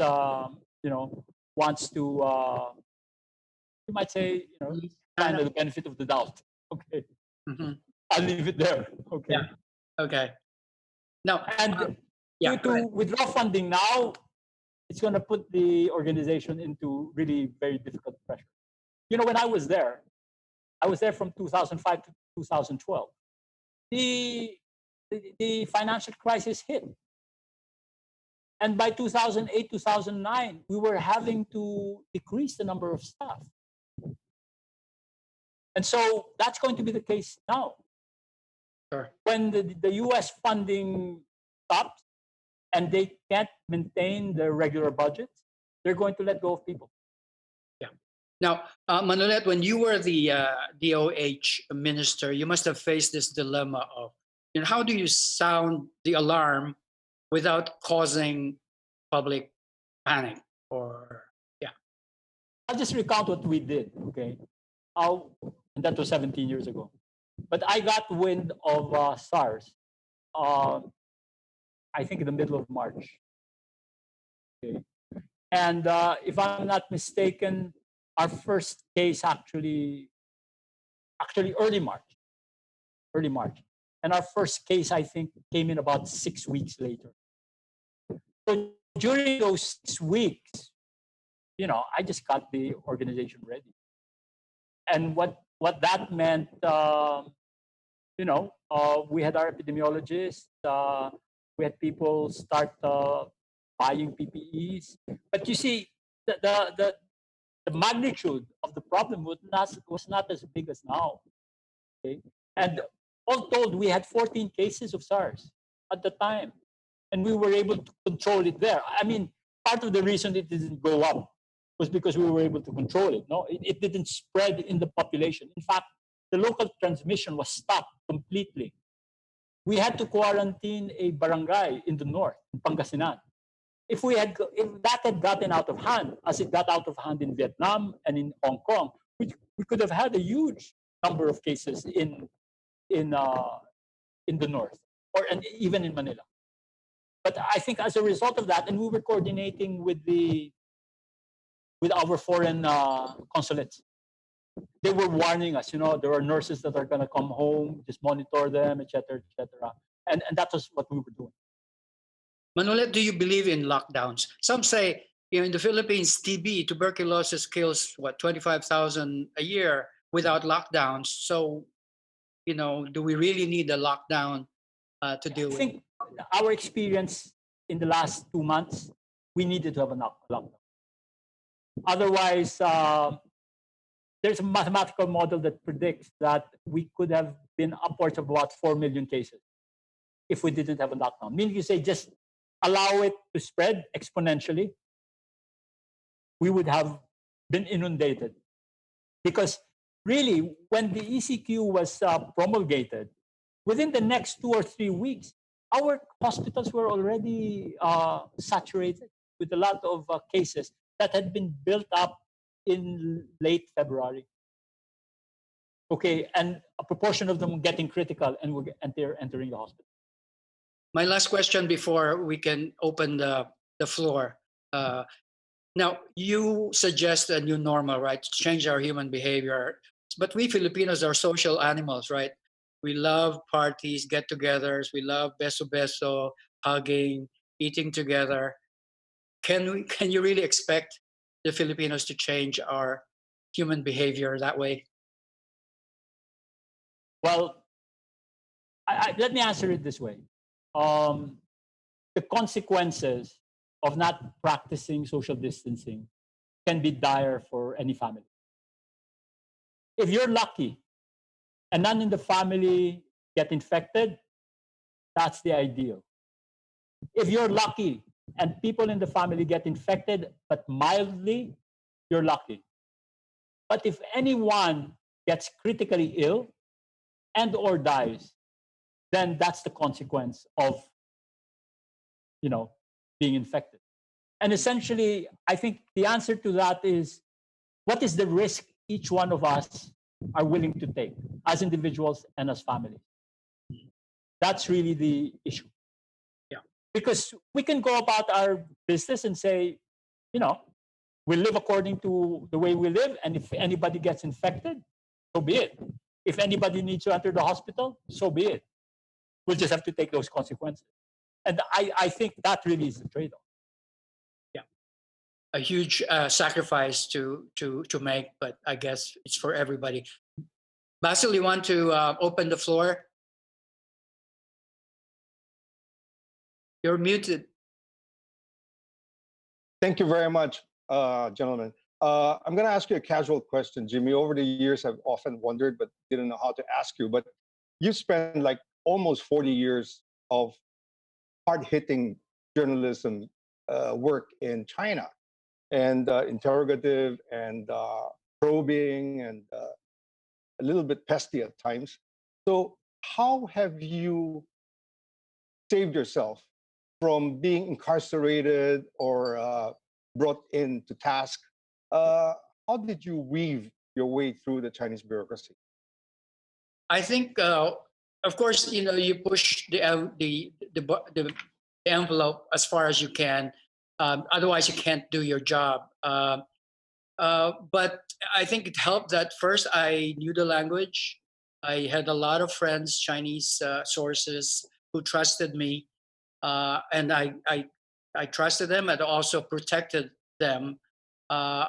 wants to. You might say, China the benefit of the doubt. Okay, I'll leave it there. Okay. Yeah. Okay. Now, And yeah, to withdraw funding now, it's going to put the organization into really very difficult pressure. When I was there from 2005 to 2012. The financial crisis hit. And by 2008, 2009, we were having to decrease the number of staff. And so that's going to be the case now. Sure. When the US funding stops and they can't maintain their regular budgets, they're going to let go of people. Yeah. Now, Manolet, when you were the DOH minister, you must have faced this dilemma of, how do you sound the alarm without causing public panic? I'll just recount what we did, okay? And that was 17 years ago. But I got wind of SARS, I think in the middle of March. Okay. And if I'm not mistaken, our first case actually early March. And our first case, I think, came in about 6 weeks later. So during those 6 weeks, I just got the organization ready. And what that meant, we had our epidemiologists, we had people start buying PPEs. But you see, the magnitude of the problem was not as big as now. Okay? And all told, we had 14 cases of SARS at the time. And we were able to control it there. I mean, part of the reason it didn't go up was because we were able to control it. No, it didn't spread in the population. In fact, the local transmission was stopped completely. We had to quarantine a barangay in the north, in Pangasinan. If that had gotten out of hand, as it got out of hand in Vietnam and in Hong Kong, we could have had a huge number of cases in the north, and even in Manila. But I think as a result of that, and we were coordinating with our foreign consulates. They were warning us, there are nurses that are going to come home, just monitor them, etc., etc. And that was what we were doing. Manolet, do you believe in lockdowns? Some say, in the Philippines, TB, tuberculosis kills, 25,000 a year without lockdowns. So, do we really need a lockdown to deal with? I think our experience in the last 2 months, we needed to have a lockdown. Otherwise, there's a mathematical model that predicts that we could have been upwards of about 4 million cases if we didn't have a lockdown. Meaning you say just allow it to spread exponentially, we would have been inundated. Because really, when the ECQ was promulgated, within the next 2 or 3 weeks, our hospitals were already saturated with a lot of cases that had been built up in late February. Okay, and a proportion of them getting critical and were entering the hospital. My last question before we can open the floor. Now, you suggest a new normal, right? To change our human behavior. But we Filipinos are social animals, right? We love parties, get-togethers. We love beso-beso, hugging, eating together. Can you really expect the Filipinos to change our human behavior that way? Well, let me answer it this way. The consequences of not practicing social distancing can be dire for any family. If you're lucky and none in the family get infected, that's the ideal. If you're lucky and people in the family get infected, but mildly, you're lucky. But if anyone gets critically ill and or dies, then that's the consequence of, being infected. And essentially, I think the answer to that is, what is the risk each one of us are willing to take as individuals and as families? That's really the issue. Yeah. Because we can go about our business and say, we live according to the way we live, and if anybody gets infected, so be it. If anybody needs to enter the hospital, so be it. We'll just have to take those consequences. And I think that really is the trade-off. Yeah, a huge sacrifice to make, but I guess it's for everybody. Basil, you want to open the floor? You're muted. Thank you very much, gentlemen. I'm going to ask you a casual question, Jimmy. Over the years, I've often wondered, but didn't know how to ask you. But you spent like almost 40 years of hard-hitting journalism work in China, and interrogative and probing and a little bit pesty at times. So how have you saved yourself from being incarcerated or brought into task? How did you weave your way through the Chinese bureaucracy? I think, of course, you push the envelope as far as you can. Otherwise, you can't do your job. But I think it helped that first I knew the language. I had a lot of friends, Chinese sources, who trusted me, and I trusted them and also protected them. I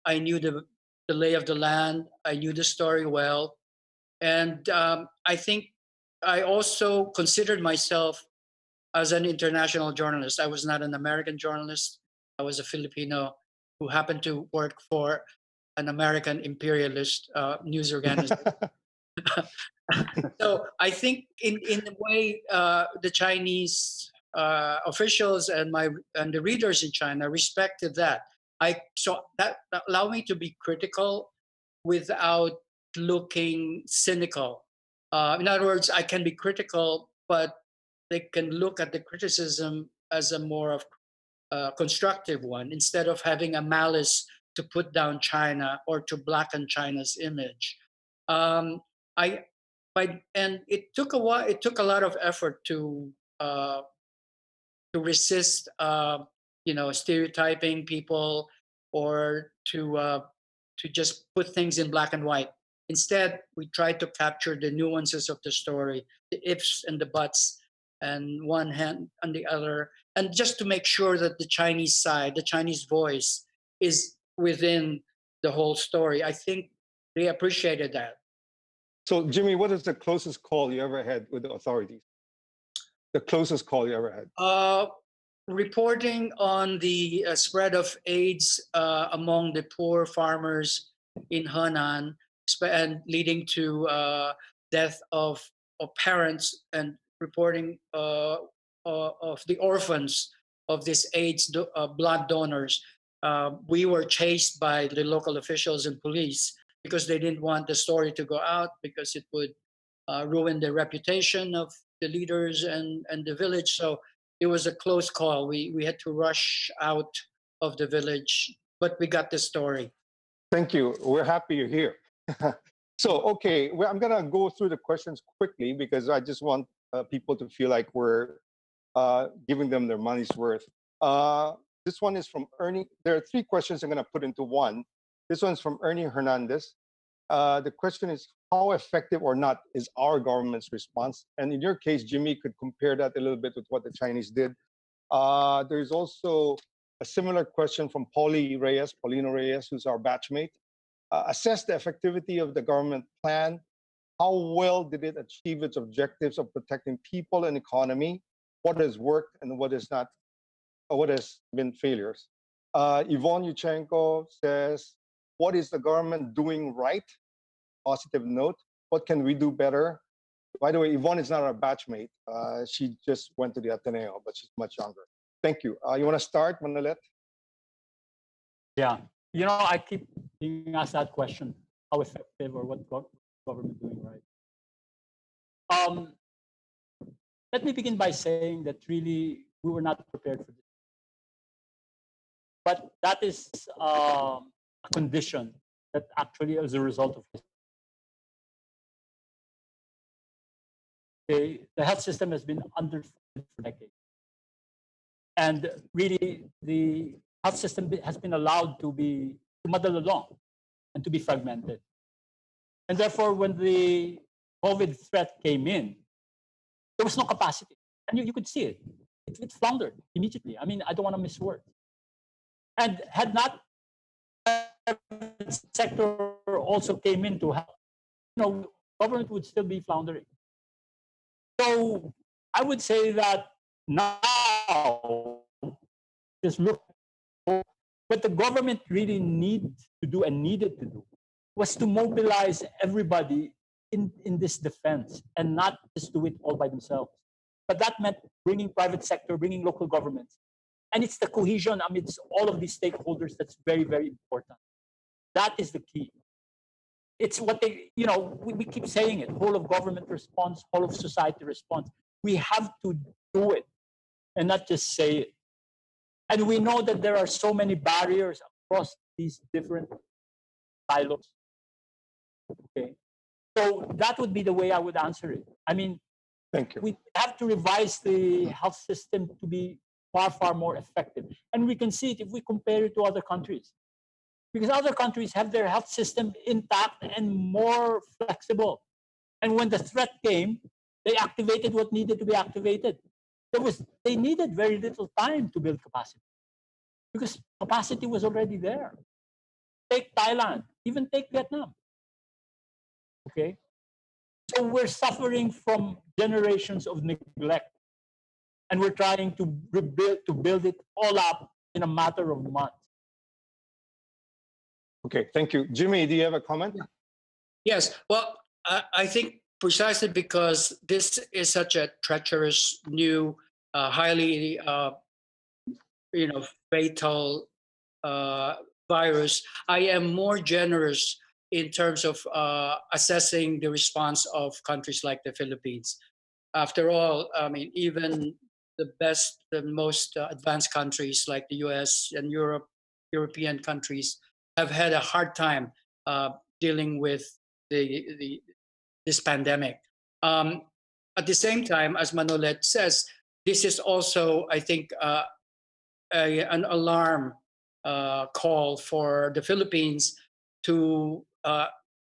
knew the lay of the land. I knew the story well, and I think I also considered myself as an international journalist. I was not an American journalist. I was a Filipino who happened to work for an American imperialist news organization. So I think in a way, the Chinese officials and the readers in China respected that. So that allowed me to be critical without looking cynical. In other words, I can be critical, but they can look at the criticism as a more of constructive one, instead of having a malice to put down China or to blacken China's image. And it took a while. It took a lot of effort to resist, stereotyping people or to just put things in black and white. Instead, we tried to capture the nuances of the story, the ifs and the buts, and one hand on the other, and just to make sure that the Chinese side, the Chinese voice, is within the whole story. I think they appreciated that. So, Jimmy, what is the closest call you ever had with the authorities? The closest call you ever had? Reporting on the spread of AIDS among the poor farmers in Henan, and leading to death of parents, and reporting of the orphans of these AIDS blood donors. We were chased by the local officials and police because they didn't want the story to go out, because it would ruin the reputation of the leaders and the village. So it was a close call. We had to rush out of the village, but we got the story. Thank you. We're happy you're here. So, okay, I'm going to go through the questions quickly because I just want people to feel like we're giving them their money's worth. This one is from Ernie. There are three questions I'm going to put into one. This one's from Ernie Hernandez. The question is, how effective or not is our government's response? And in your case, Jimmy, could compare that a little bit with what the Chinese did. There's also a similar question from Paulino Reyes, who's our batchmate. Assess the effectivity of the government plan. How well did it achieve its objectives of protecting people and economy? What has worked and what has not? What has been failures? Yvonne Yuchenko says, what is the government doing right? Positive note. What can we do better? By the way, Yvonne is not our batchmate. She just went to the Ateneo, but she's much younger. Thank you. You want to start, Manolet? Yeah. You know, I keep being asked that question, how effective or what government doing right? Let me begin by saying that really we were not prepared for this. But that is a condition that actually is a result of history. The health system has been underfunded for decades. And really, the health system has been allowed to muddle along and to be fragmented. And therefore, when the COVID threat came in, there was no capacity. And you could see it. It floundered immediately. I mean, I don't want to miss words. And had not the sector also came in to help, government would still be floundering. So I would say that now, just look, what the government really needed to do and needed to do was to mobilize everybody in this defense and not just do it all by themselves. But that meant bringing private sector, bringing local governments. And it's the cohesion amidst all of these stakeholders that's very, very important. That is the key. It's what we keep saying it, whole of government response, whole of society response. We have to do it and not just say it. And we know that there are so many barriers across these different silos. Okay. So that would be the way I would answer it. I mean, thank you. We have to revise the health system to be far, far more effective. And we can see it if we compare it to other countries. Because other countries have their health system intact and more flexible. And when the threat came, they activated what needed to be activated. They needed very little time to build capacity because capacity was already there. Take Thailand, even take Vietnam. Okay? So we're suffering from generations of neglect. And we're trying to build it all up in a matter of months. Okay, thank you. Jimmy, do you have a comment? Yes, well, I think precisely because this is such a treacherous, new, highly, fatal virus, I am more generous in terms of assessing the response of countries like the Philippines. After all, I mean, even the most advanced countries like the US and European countries have had a hard time dealing with this pandemic. At the same time, as Manolet says, this is also, I think, an alarm call for the Philippines to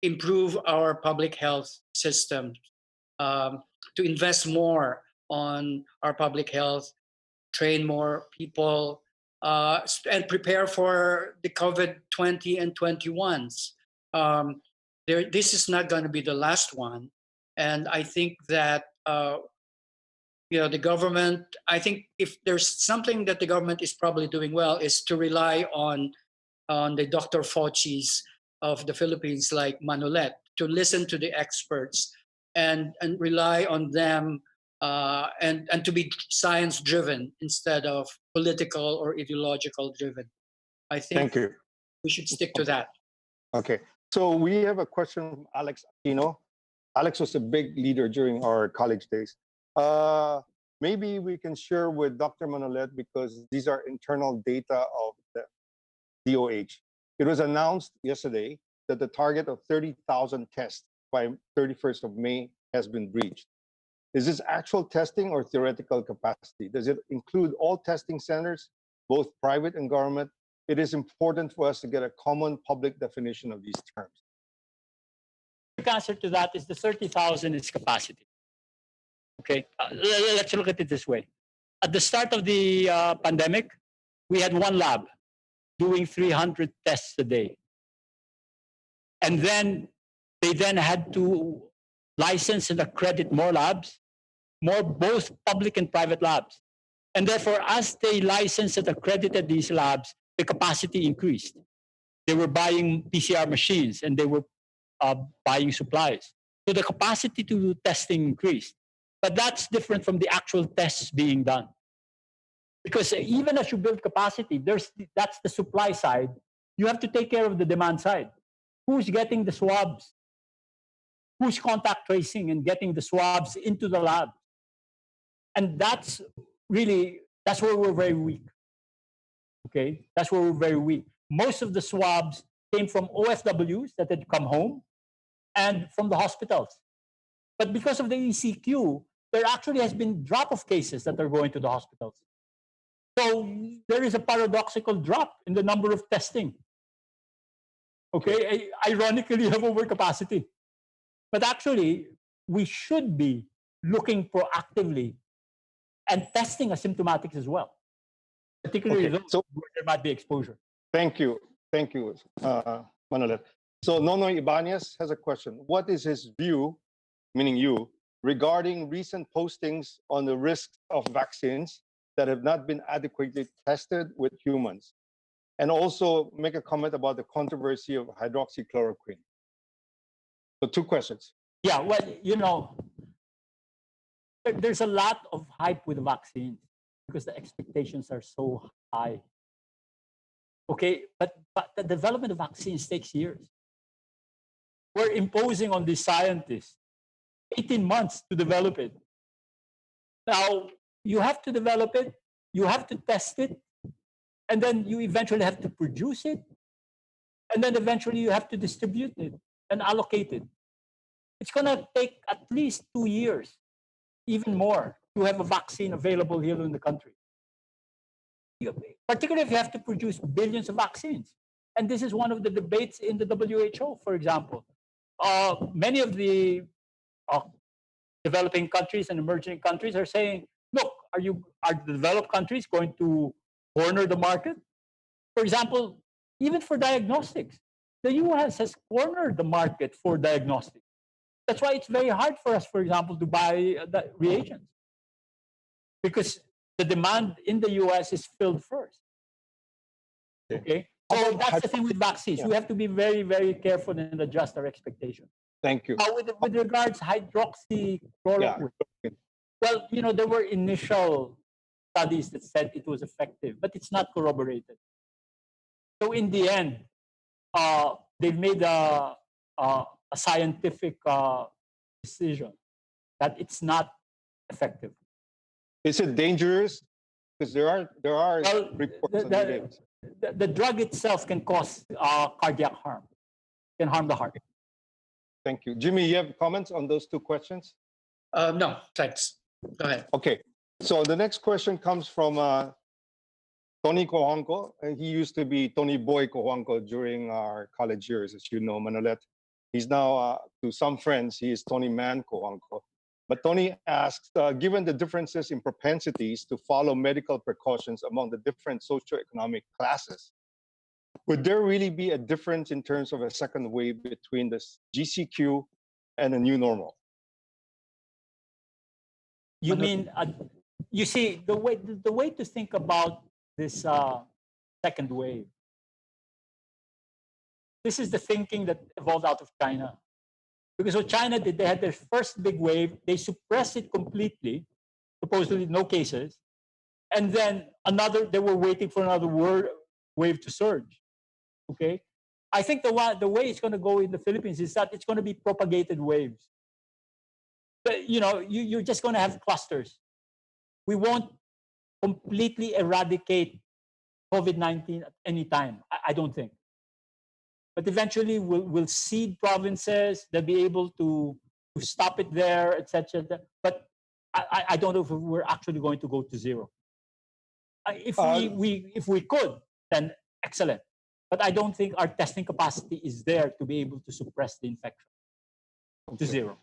improve our public health system, to invest more on our public health, train more people, and prepare for the COVID-20 and 21s. This is not going to be the last one. And I think that the government, I think if there's something that the government is probably doing well is to rely on the Dr. Fauci's of the Philippines, like Manolet, to listen to the experts and rely on them and to be science-driven instead of political or ideological driven. I think thank you. We should stick to that. Okay, so we have a question from Alex Aquino. Alex was a big leader during our college days. Maybe we can share with Dr. Manolet because these are internal data of the DOH. It was announced yesterday that the target of 30,000 tests by 31st of May has been breached. Is this actual testing or theoretical capacity? Does it include all testing centers, both private and government? It is important for us to get a common public definition of these terms. The answer to that is the 30,000 is capacity. Okay, let's look at it this way. At the start of the pandemic, we had one lab doing 300 tests a day. And then they then had to license and accredit more labs, both public and private labs. And therefore, as they licensed and accredited these labs, the capacity increased. They were buying PCR machines and they were buying supplies. So the capacity to do testing increased. But that's different from the actual tests being done. Because even as you build capacity, that's the supply side. You have to take care of the demand side. Who's getting the swabs? Who's contact tracing and getting the swabs into the lab? And that's where we're very weak. Okay, that's where we're very weak. Most of the swabs came from OFWs that had come home and from the hospitals. But because of the ECQ, there actually has been drop of cases that are going to the hospitals. So there is a paradoxical drop in the number of testing. Okay, ironically, you have overcapacity. But actually, we should be looking proactively and testing asymptomatics as well, particularly those where there might be exposure. Thank you, Manolet. So Nonoy Ibanez has a question. What is his view, meaning you, regarding recent postings on the risks of vaccines that have not been adequately tested with humans? And also make a comment about the controversy of hydroxychloroquine. So 2 questions. Yeah, well, there's a lot of hype with vaccines because the expectations are so high. Okay, but the development of vaccines takes years. We're imposing on these scientists 18 months to develop it. Now, you have to develop it, you have to test it, and then you eventually have to produce it, and then eventually you have to distribute it and allocate it. It's going to take at least 2 years, even more, to have a vaccine available here in the country. Particularly if you have to produce billions of vaccines. And this is one of the debates in the WHO, for example. Many of the developing countries and emerging countries are saying, look, are the developed countries going to corner the market? For example, even for diagnostics, the US has cornered the market for diagnostics. That's why it's very hard for us, for example, to buy the reagents, because the demand in the US is filled first. Okay? So that's the thing with vaccines. We have to be very, very careful and adjust our expectations. Thank you. With regards to hydroxychloroquine, well, there were initial studies that said it was effective, but it's not corroborated. So in the end, they've made a scientific decision that it's not effective. Is it dangerous? Because there are reports on it. The drug itself can cause cardiac harm, can harm the heart. Thank you. Jimmy, you have comments on those 2 questions? No, thanks. Go ahead. Okay. So the next question comes from Tony Cojuangco. He used to be Tony Boy Cojuangco during our college years, as you know, Manolet. He's now, to some friends, he is Tony Man Cojuangco. But Tony asks, given the differences in propensities to follow medical precautions among the different socioeconomic classes, would there really be a difference in terms of a second wave between this GCQ and a new normal? You mean, you see, the way to think about this second wave, this is the thinking that evolved out of China. Because what China did, they had their first big wave, they suppressed it completely, supposedly no cases, and then they were waiting for another wave to surge. Okay? I think the way it's going to go in the Philippines is that it's going to be propagated waves. But, you're just going to have clusters. We won't completely eradicate COVID-19 at any time, I don't think. But eventually we'll seed provinces, they'll be able to stop it there, etc. But I don't know if we're actually going to go to zero. If we could, then excellent. But I don't think our testing capacity is there to be able to suppress the infection to zero.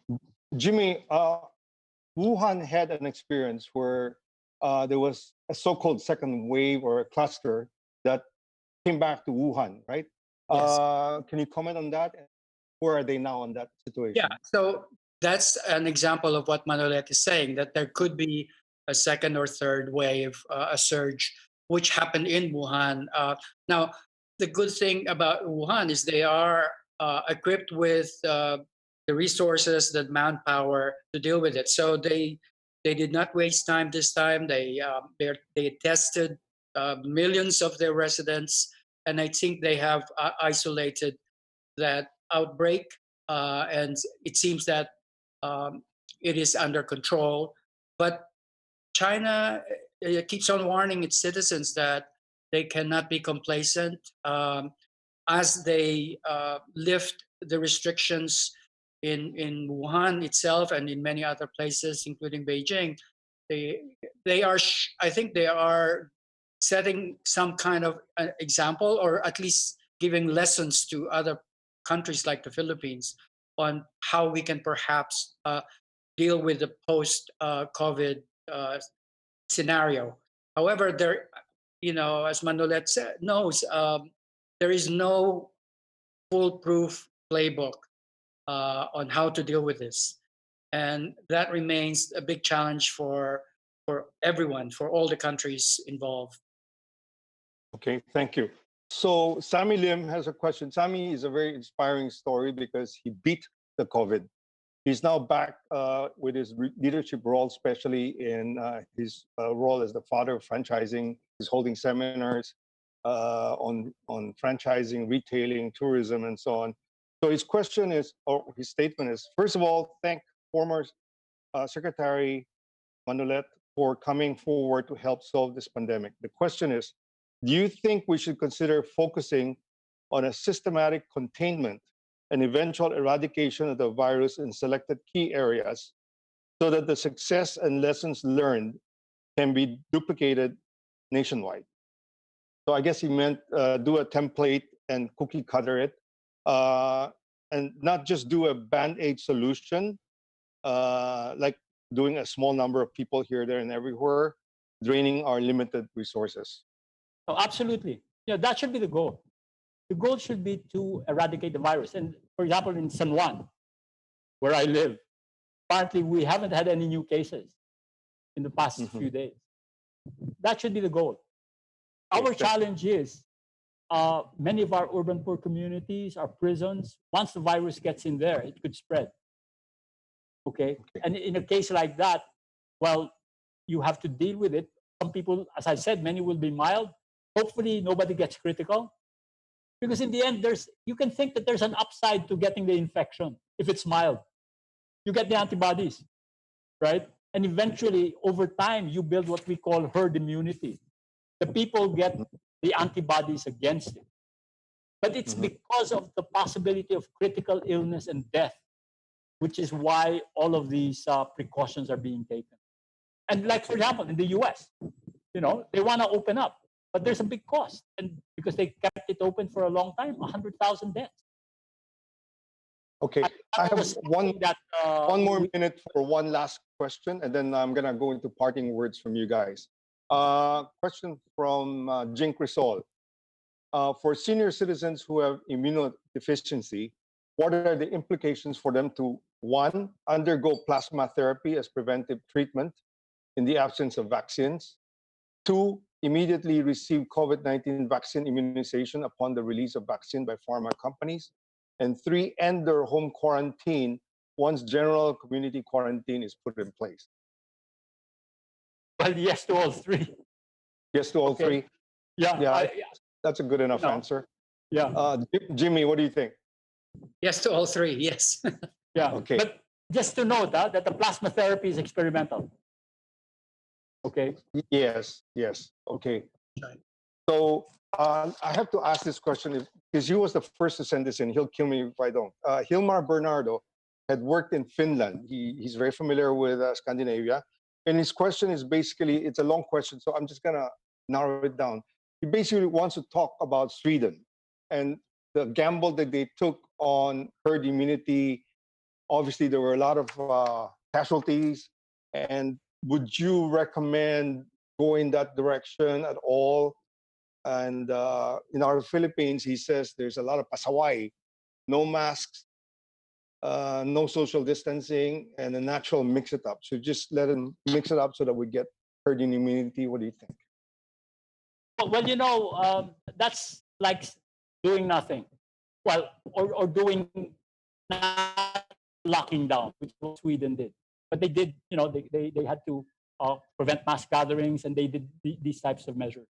Jimmy, Wuhan had an experience where there was a so-called second wave or a cluster that came back to Wuhan, right? Yes. Can you comment on that? Where are they now on that situation? Yeah, so that's an example of what Manolet is saying, that there could be a second or third wave, a surge, which happened in Wuhan. Now, the good thing about Wuhan is they are equipped with the resources, the manpower to deal with it. So they did not waste time this time. They tested millions of their residents, and I think they have isolated that outbreak, and it seems that it is under control. But China keeps on warning its citizens that they cannot be complacent. As they lift the restrictions in Wuhan itself and in many other places, including Beijing, they are, I think they are setting some kind of example, or at least giving lessons to other countries like the Philippines on how we can perhaps deal with the post-COVID scenario. However, there, as Manolet knows, there is no foolproof playbook on how to deal with this, and that remains a big challenge for everyone, for all the countries involved. Okay, thank you. So Sammy Lim has a question. Sammy is a very inspiring story because he beat the COVID. He's now back with his leadership role, especially in his role as the father of franchising. He's holding seminars on franchising, retailing, tourism, and so on. So his question is, or his statement is, first of all, thank former Secretary Manolet for coming forward to help solve this pandemic. The question is, do you think we should consider focusing on a systematic containment and eventual eradication of the virus in selected key areas so that the success and lessons learned can be duplicated nationwide? So I guess he meant do a template and cookie cutter it, and not just do a Band-Aid solution, like doing a small number of people here, there, and everywhere, draining our limited resources. Oh, absolutely. That should be the goal. The goal should be to eradicate the virus. And for example, in San Juan, where I live, apparently we haven't had any new cases in the past few days. That should be the goal. Our challenge is many of our urban poor communities, our prisons, once the virus gets in there, it could spread. Okay? And in a case like that, well, you have to deal with it. Some people, as I said, many will be mild. Hopefully nobody gets critical. Because in the end, you can think that there's an upside to getting the infection if it's mild. You get the antibodies, right? And eventually, over time, you build what we call herd immunity. The people get the antibodies against it. But it's because of the possibility of critical illness and death, which is why all of these precautions are being taken. And like, for example, in the US, they want to open up. But there's a big cost, and because they kept it open for a long time, 100,000 deaths. Okay, I have one more minute for one last question, and then I'm gonna go into parting words from you guys. Question from Jing Crisol. For senior citizens who have immunodeficiency, what are the implications for them to, one, undergo plasma therapy as preventive treatment in the absence of vaccines, two, immediately receive COVID-19 vaccine immunization upon the release of vaccine by pharma companies, and three, end their home quarantine once general community quarantine is put in place? Well, yes to all three. Yes to all three? Yeah. That's a good enough answer. Yeah. Jimmy, what do you think? Yes to all three, yes. Yeah. Okay. But just to note that the plasma therapy is experimental. Okay. Yes. Okay. So I have to ask this question because he was the first to send this in. He'll kill me if I don't. Hilmar Bernardo had worked in Finland. He's very familiar with Scandinavia. And his question is basically, it's a long question, so I'm just gonna narrow it down. He basically wants to talk about Sweden and the gamble that they took on herd immunity. Obviously, there were a lot of casualties. And would you recommend going that direction at all? And in our Philippines, he says there's a lot of pasaway, no masks, no social distancing, and a natural mix it up. So just let him mix it up so that we get herd immunity. What do you think? Well, that's like doing nothing. Well, or doing not locking down, which is what Sweden did. But they did, they had to prevent mass gatherings, and they did these types of measures.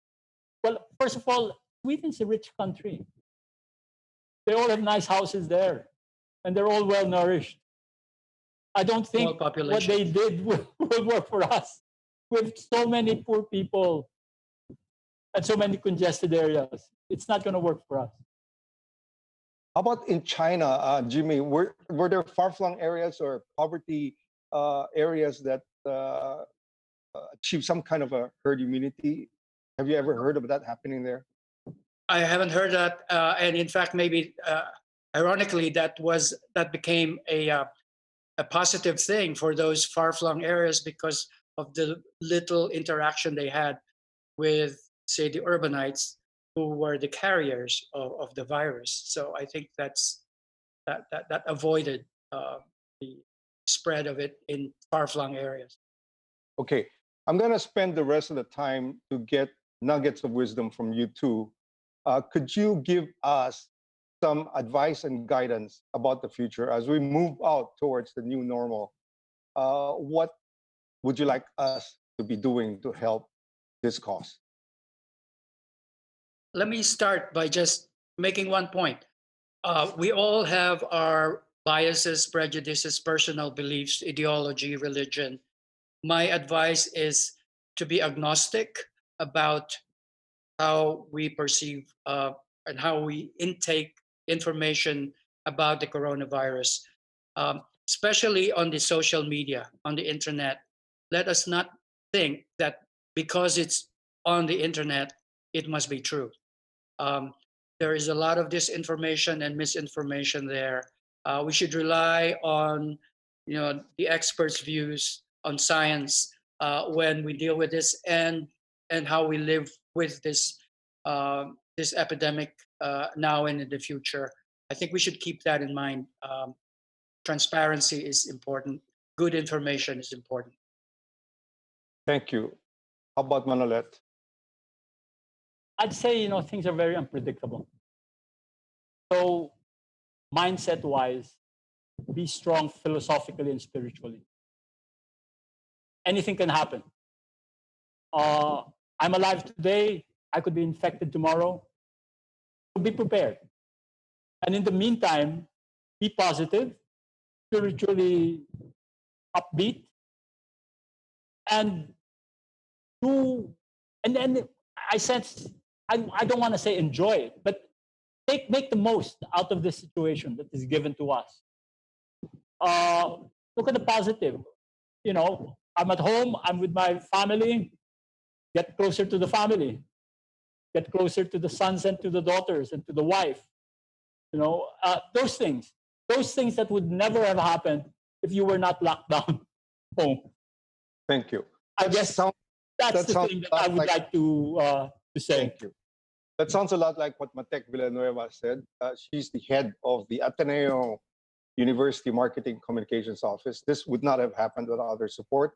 Well, first of all, Sweden's a rich country. They all have nice houses there, and they're all well nourished. I don't think what they did will work for us. With so many poor people and so many congested areas, it's not going to work for us. How about in China, Jimmy? Were there far-flung areas or poverty areas that achieved some kind of a herd immunity? Have you ever heard of that happening there? I haven't heard that, and in fact, maybe ironically, that became a positive thing for those far-flung areas because of the little interaction they had with, say, the urbanites who were the carriers of the virus. So I think that avoided the spread of it in far-flung areas. Okay, I'm going to spend the rest of the time to get nuggets of wisdom from you two. Could you give us some advice and guidance about the future as we move out towards the new normal? What would you like us to be doing to help this cause? Let me start by just making one point. We all have our biases, prejudices, personal beliefs, ideology, religion. My advice is to be agnostic about how we perceive and how we intake information about the coronavirus, especially on the social media, on the internet. Let us not think that because it's on the internet, it must be true. There is a lot of disinformation and misinformation there. We should rely on, the experts' views on science when we deal with this and how we live with this this epidemic now and in the future. I think we should keep that in mind. Transparency is important. Good information is important. Thank you. How about Manolet? I'd say, things are very unpredictable. So mindset-wise, be strong philosophically and spiritually. Anything can happen. I'm alive today. I could be infected tomorrow. So be prepared. And in the meantime, be positive, spiritually upbeat, and then I sense, I don't want to say enjoy it, but make the most out of this situation that is given to us. Look at the positive. I'm at home, I'm with my family, get closer to the family, get closer to the sons and to the daughters and to the wife. Those things that would never have happened if you were not locked down home. Thank you. I guess that's the thing that I would like to say. Thank you. That sounds a lot like what Matek Villanueva said. She's the head of the Ateneo University Marketing Communications Office. This would not have happened without their support,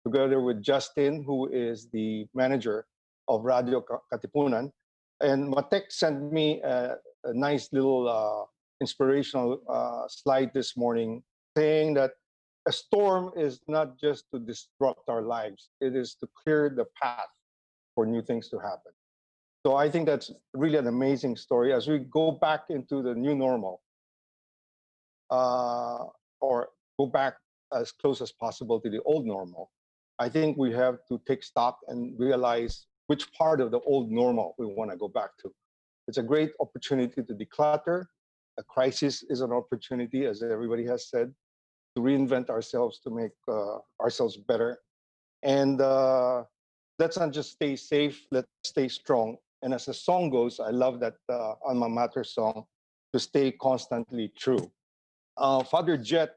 together with Justin, who is the manager of Radyo Katipunan. And Matek sent me a nice little inspirational slide this morning saying that a storm is not just to disrupt our lives, it is to clear the path for new things to happen. So I think that's really an amazing story. As we go back into the new normal, or go back as close as possible to the old normal, I think we have to take stock and realize which part of the old normal we want to go back to. It's a great opportunity to declutter. A crisis is an opportunity, as everybody has said, to reinvent ourselves, to make ourselves better. And let's not just stay safe, let's stay strong. And as the song goes, I love that alma mater song, to stay constantly true. Father Jet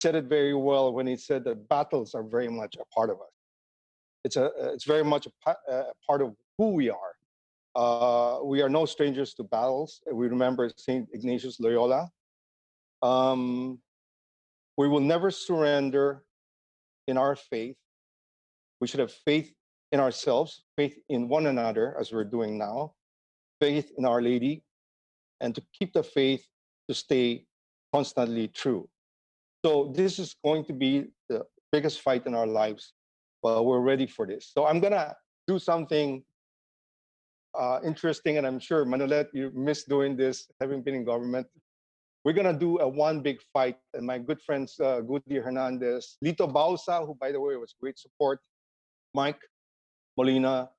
said it very well when he said that battles are very much a part of us. It's very much a part of who we are. We are no strangers to battles. We remember Saint Ignatius Loyola. We will never surrender in our faith. We should have faith in ourselves, faith in one another, as we're doing now, faith in Our Lady, and to keep the faith, to stay constantly true. So this is going to be the biggest fight in our lives. Well, we're ready for this. So I'm gonna do something interesting, and I'm sure Manolet, you miss doing this, having been in government. We're gonna do a one big fight, and my good friends Gudi Hernandez, Lito Bausa, who by the way was great support, Mike Molina,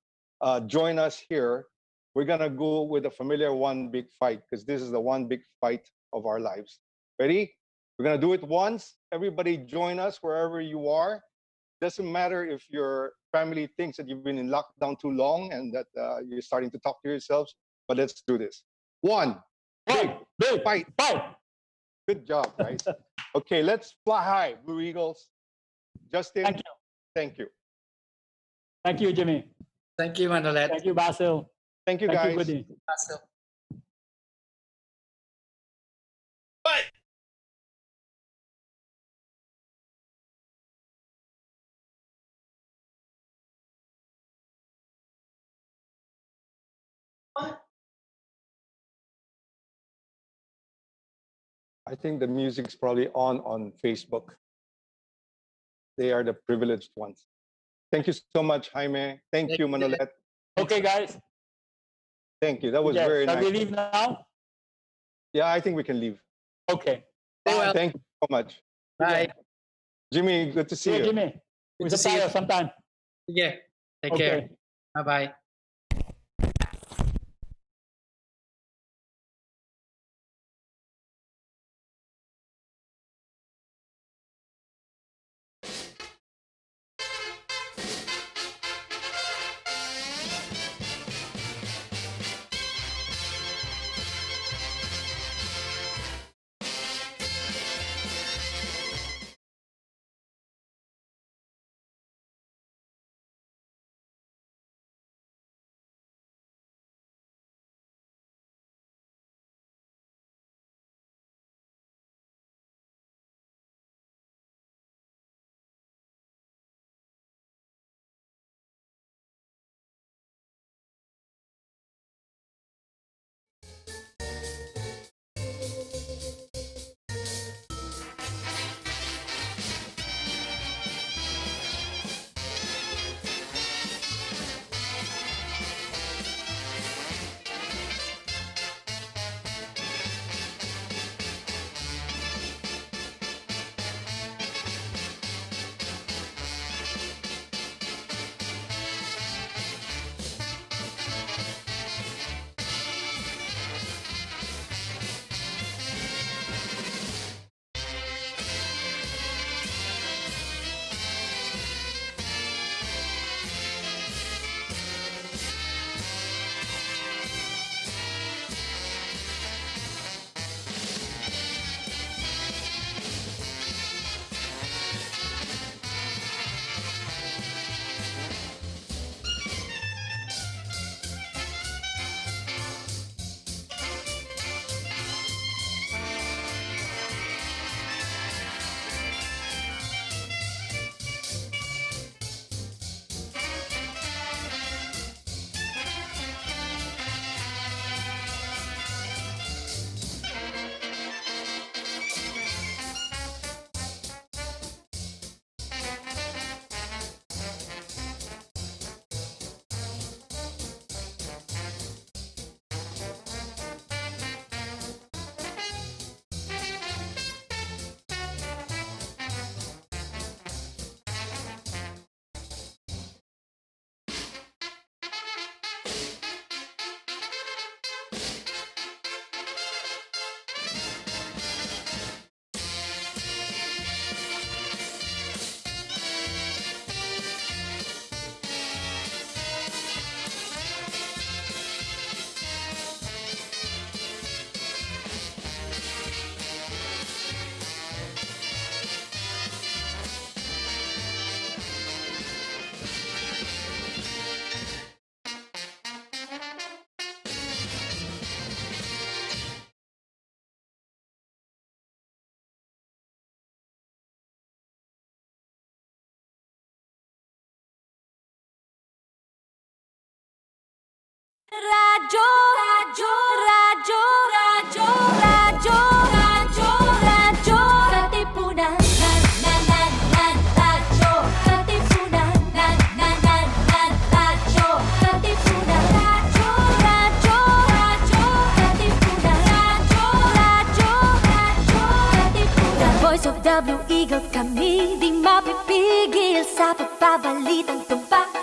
join us here. We're gonna go with a familiar one big fight, because this is the one big fight of our lives. Ready? We're gonna do it once. Everybody join us wherever you are. Doesn't matter if your family thinks that you've been in lockdown too long and that you're starting to talk to yourselves, but let's do this. One big fight. Good job, guys. Okay, let's fly high, Blue Eagles. Justin, Thank you. thank you. Thank you, Jimmy. Thank you, Manolet. Thank you, Basil. Thank you, Thank guys. you, Goody. Basil. I think the music's probably on Facebook. They are the privileged ones. Thank you so much, Jaime. Thank you, Manolet. Okay, guys. Thank you. That was Yes. very Shall nice. we leave now? Yeah, I think we can leave. Okay. Stay well. Thank you so much. Bye. Jimmy, good to see See you, you. Jimmy. Good We'll to see you. tayo sometime. Yeah. Take care. Okay. Bye-bye. Radyo, radyo, radyo, radyo, radyo, radyo, radyo Katipunan. Radyo Katipunan. Radyo Katipunan. Radyo, radyo, radyo Katipunan. Radyo, radyo, radyo Katipunan. Voice of the Blue Eagle kami, di mapipigil sa pagbabalitang tumpak.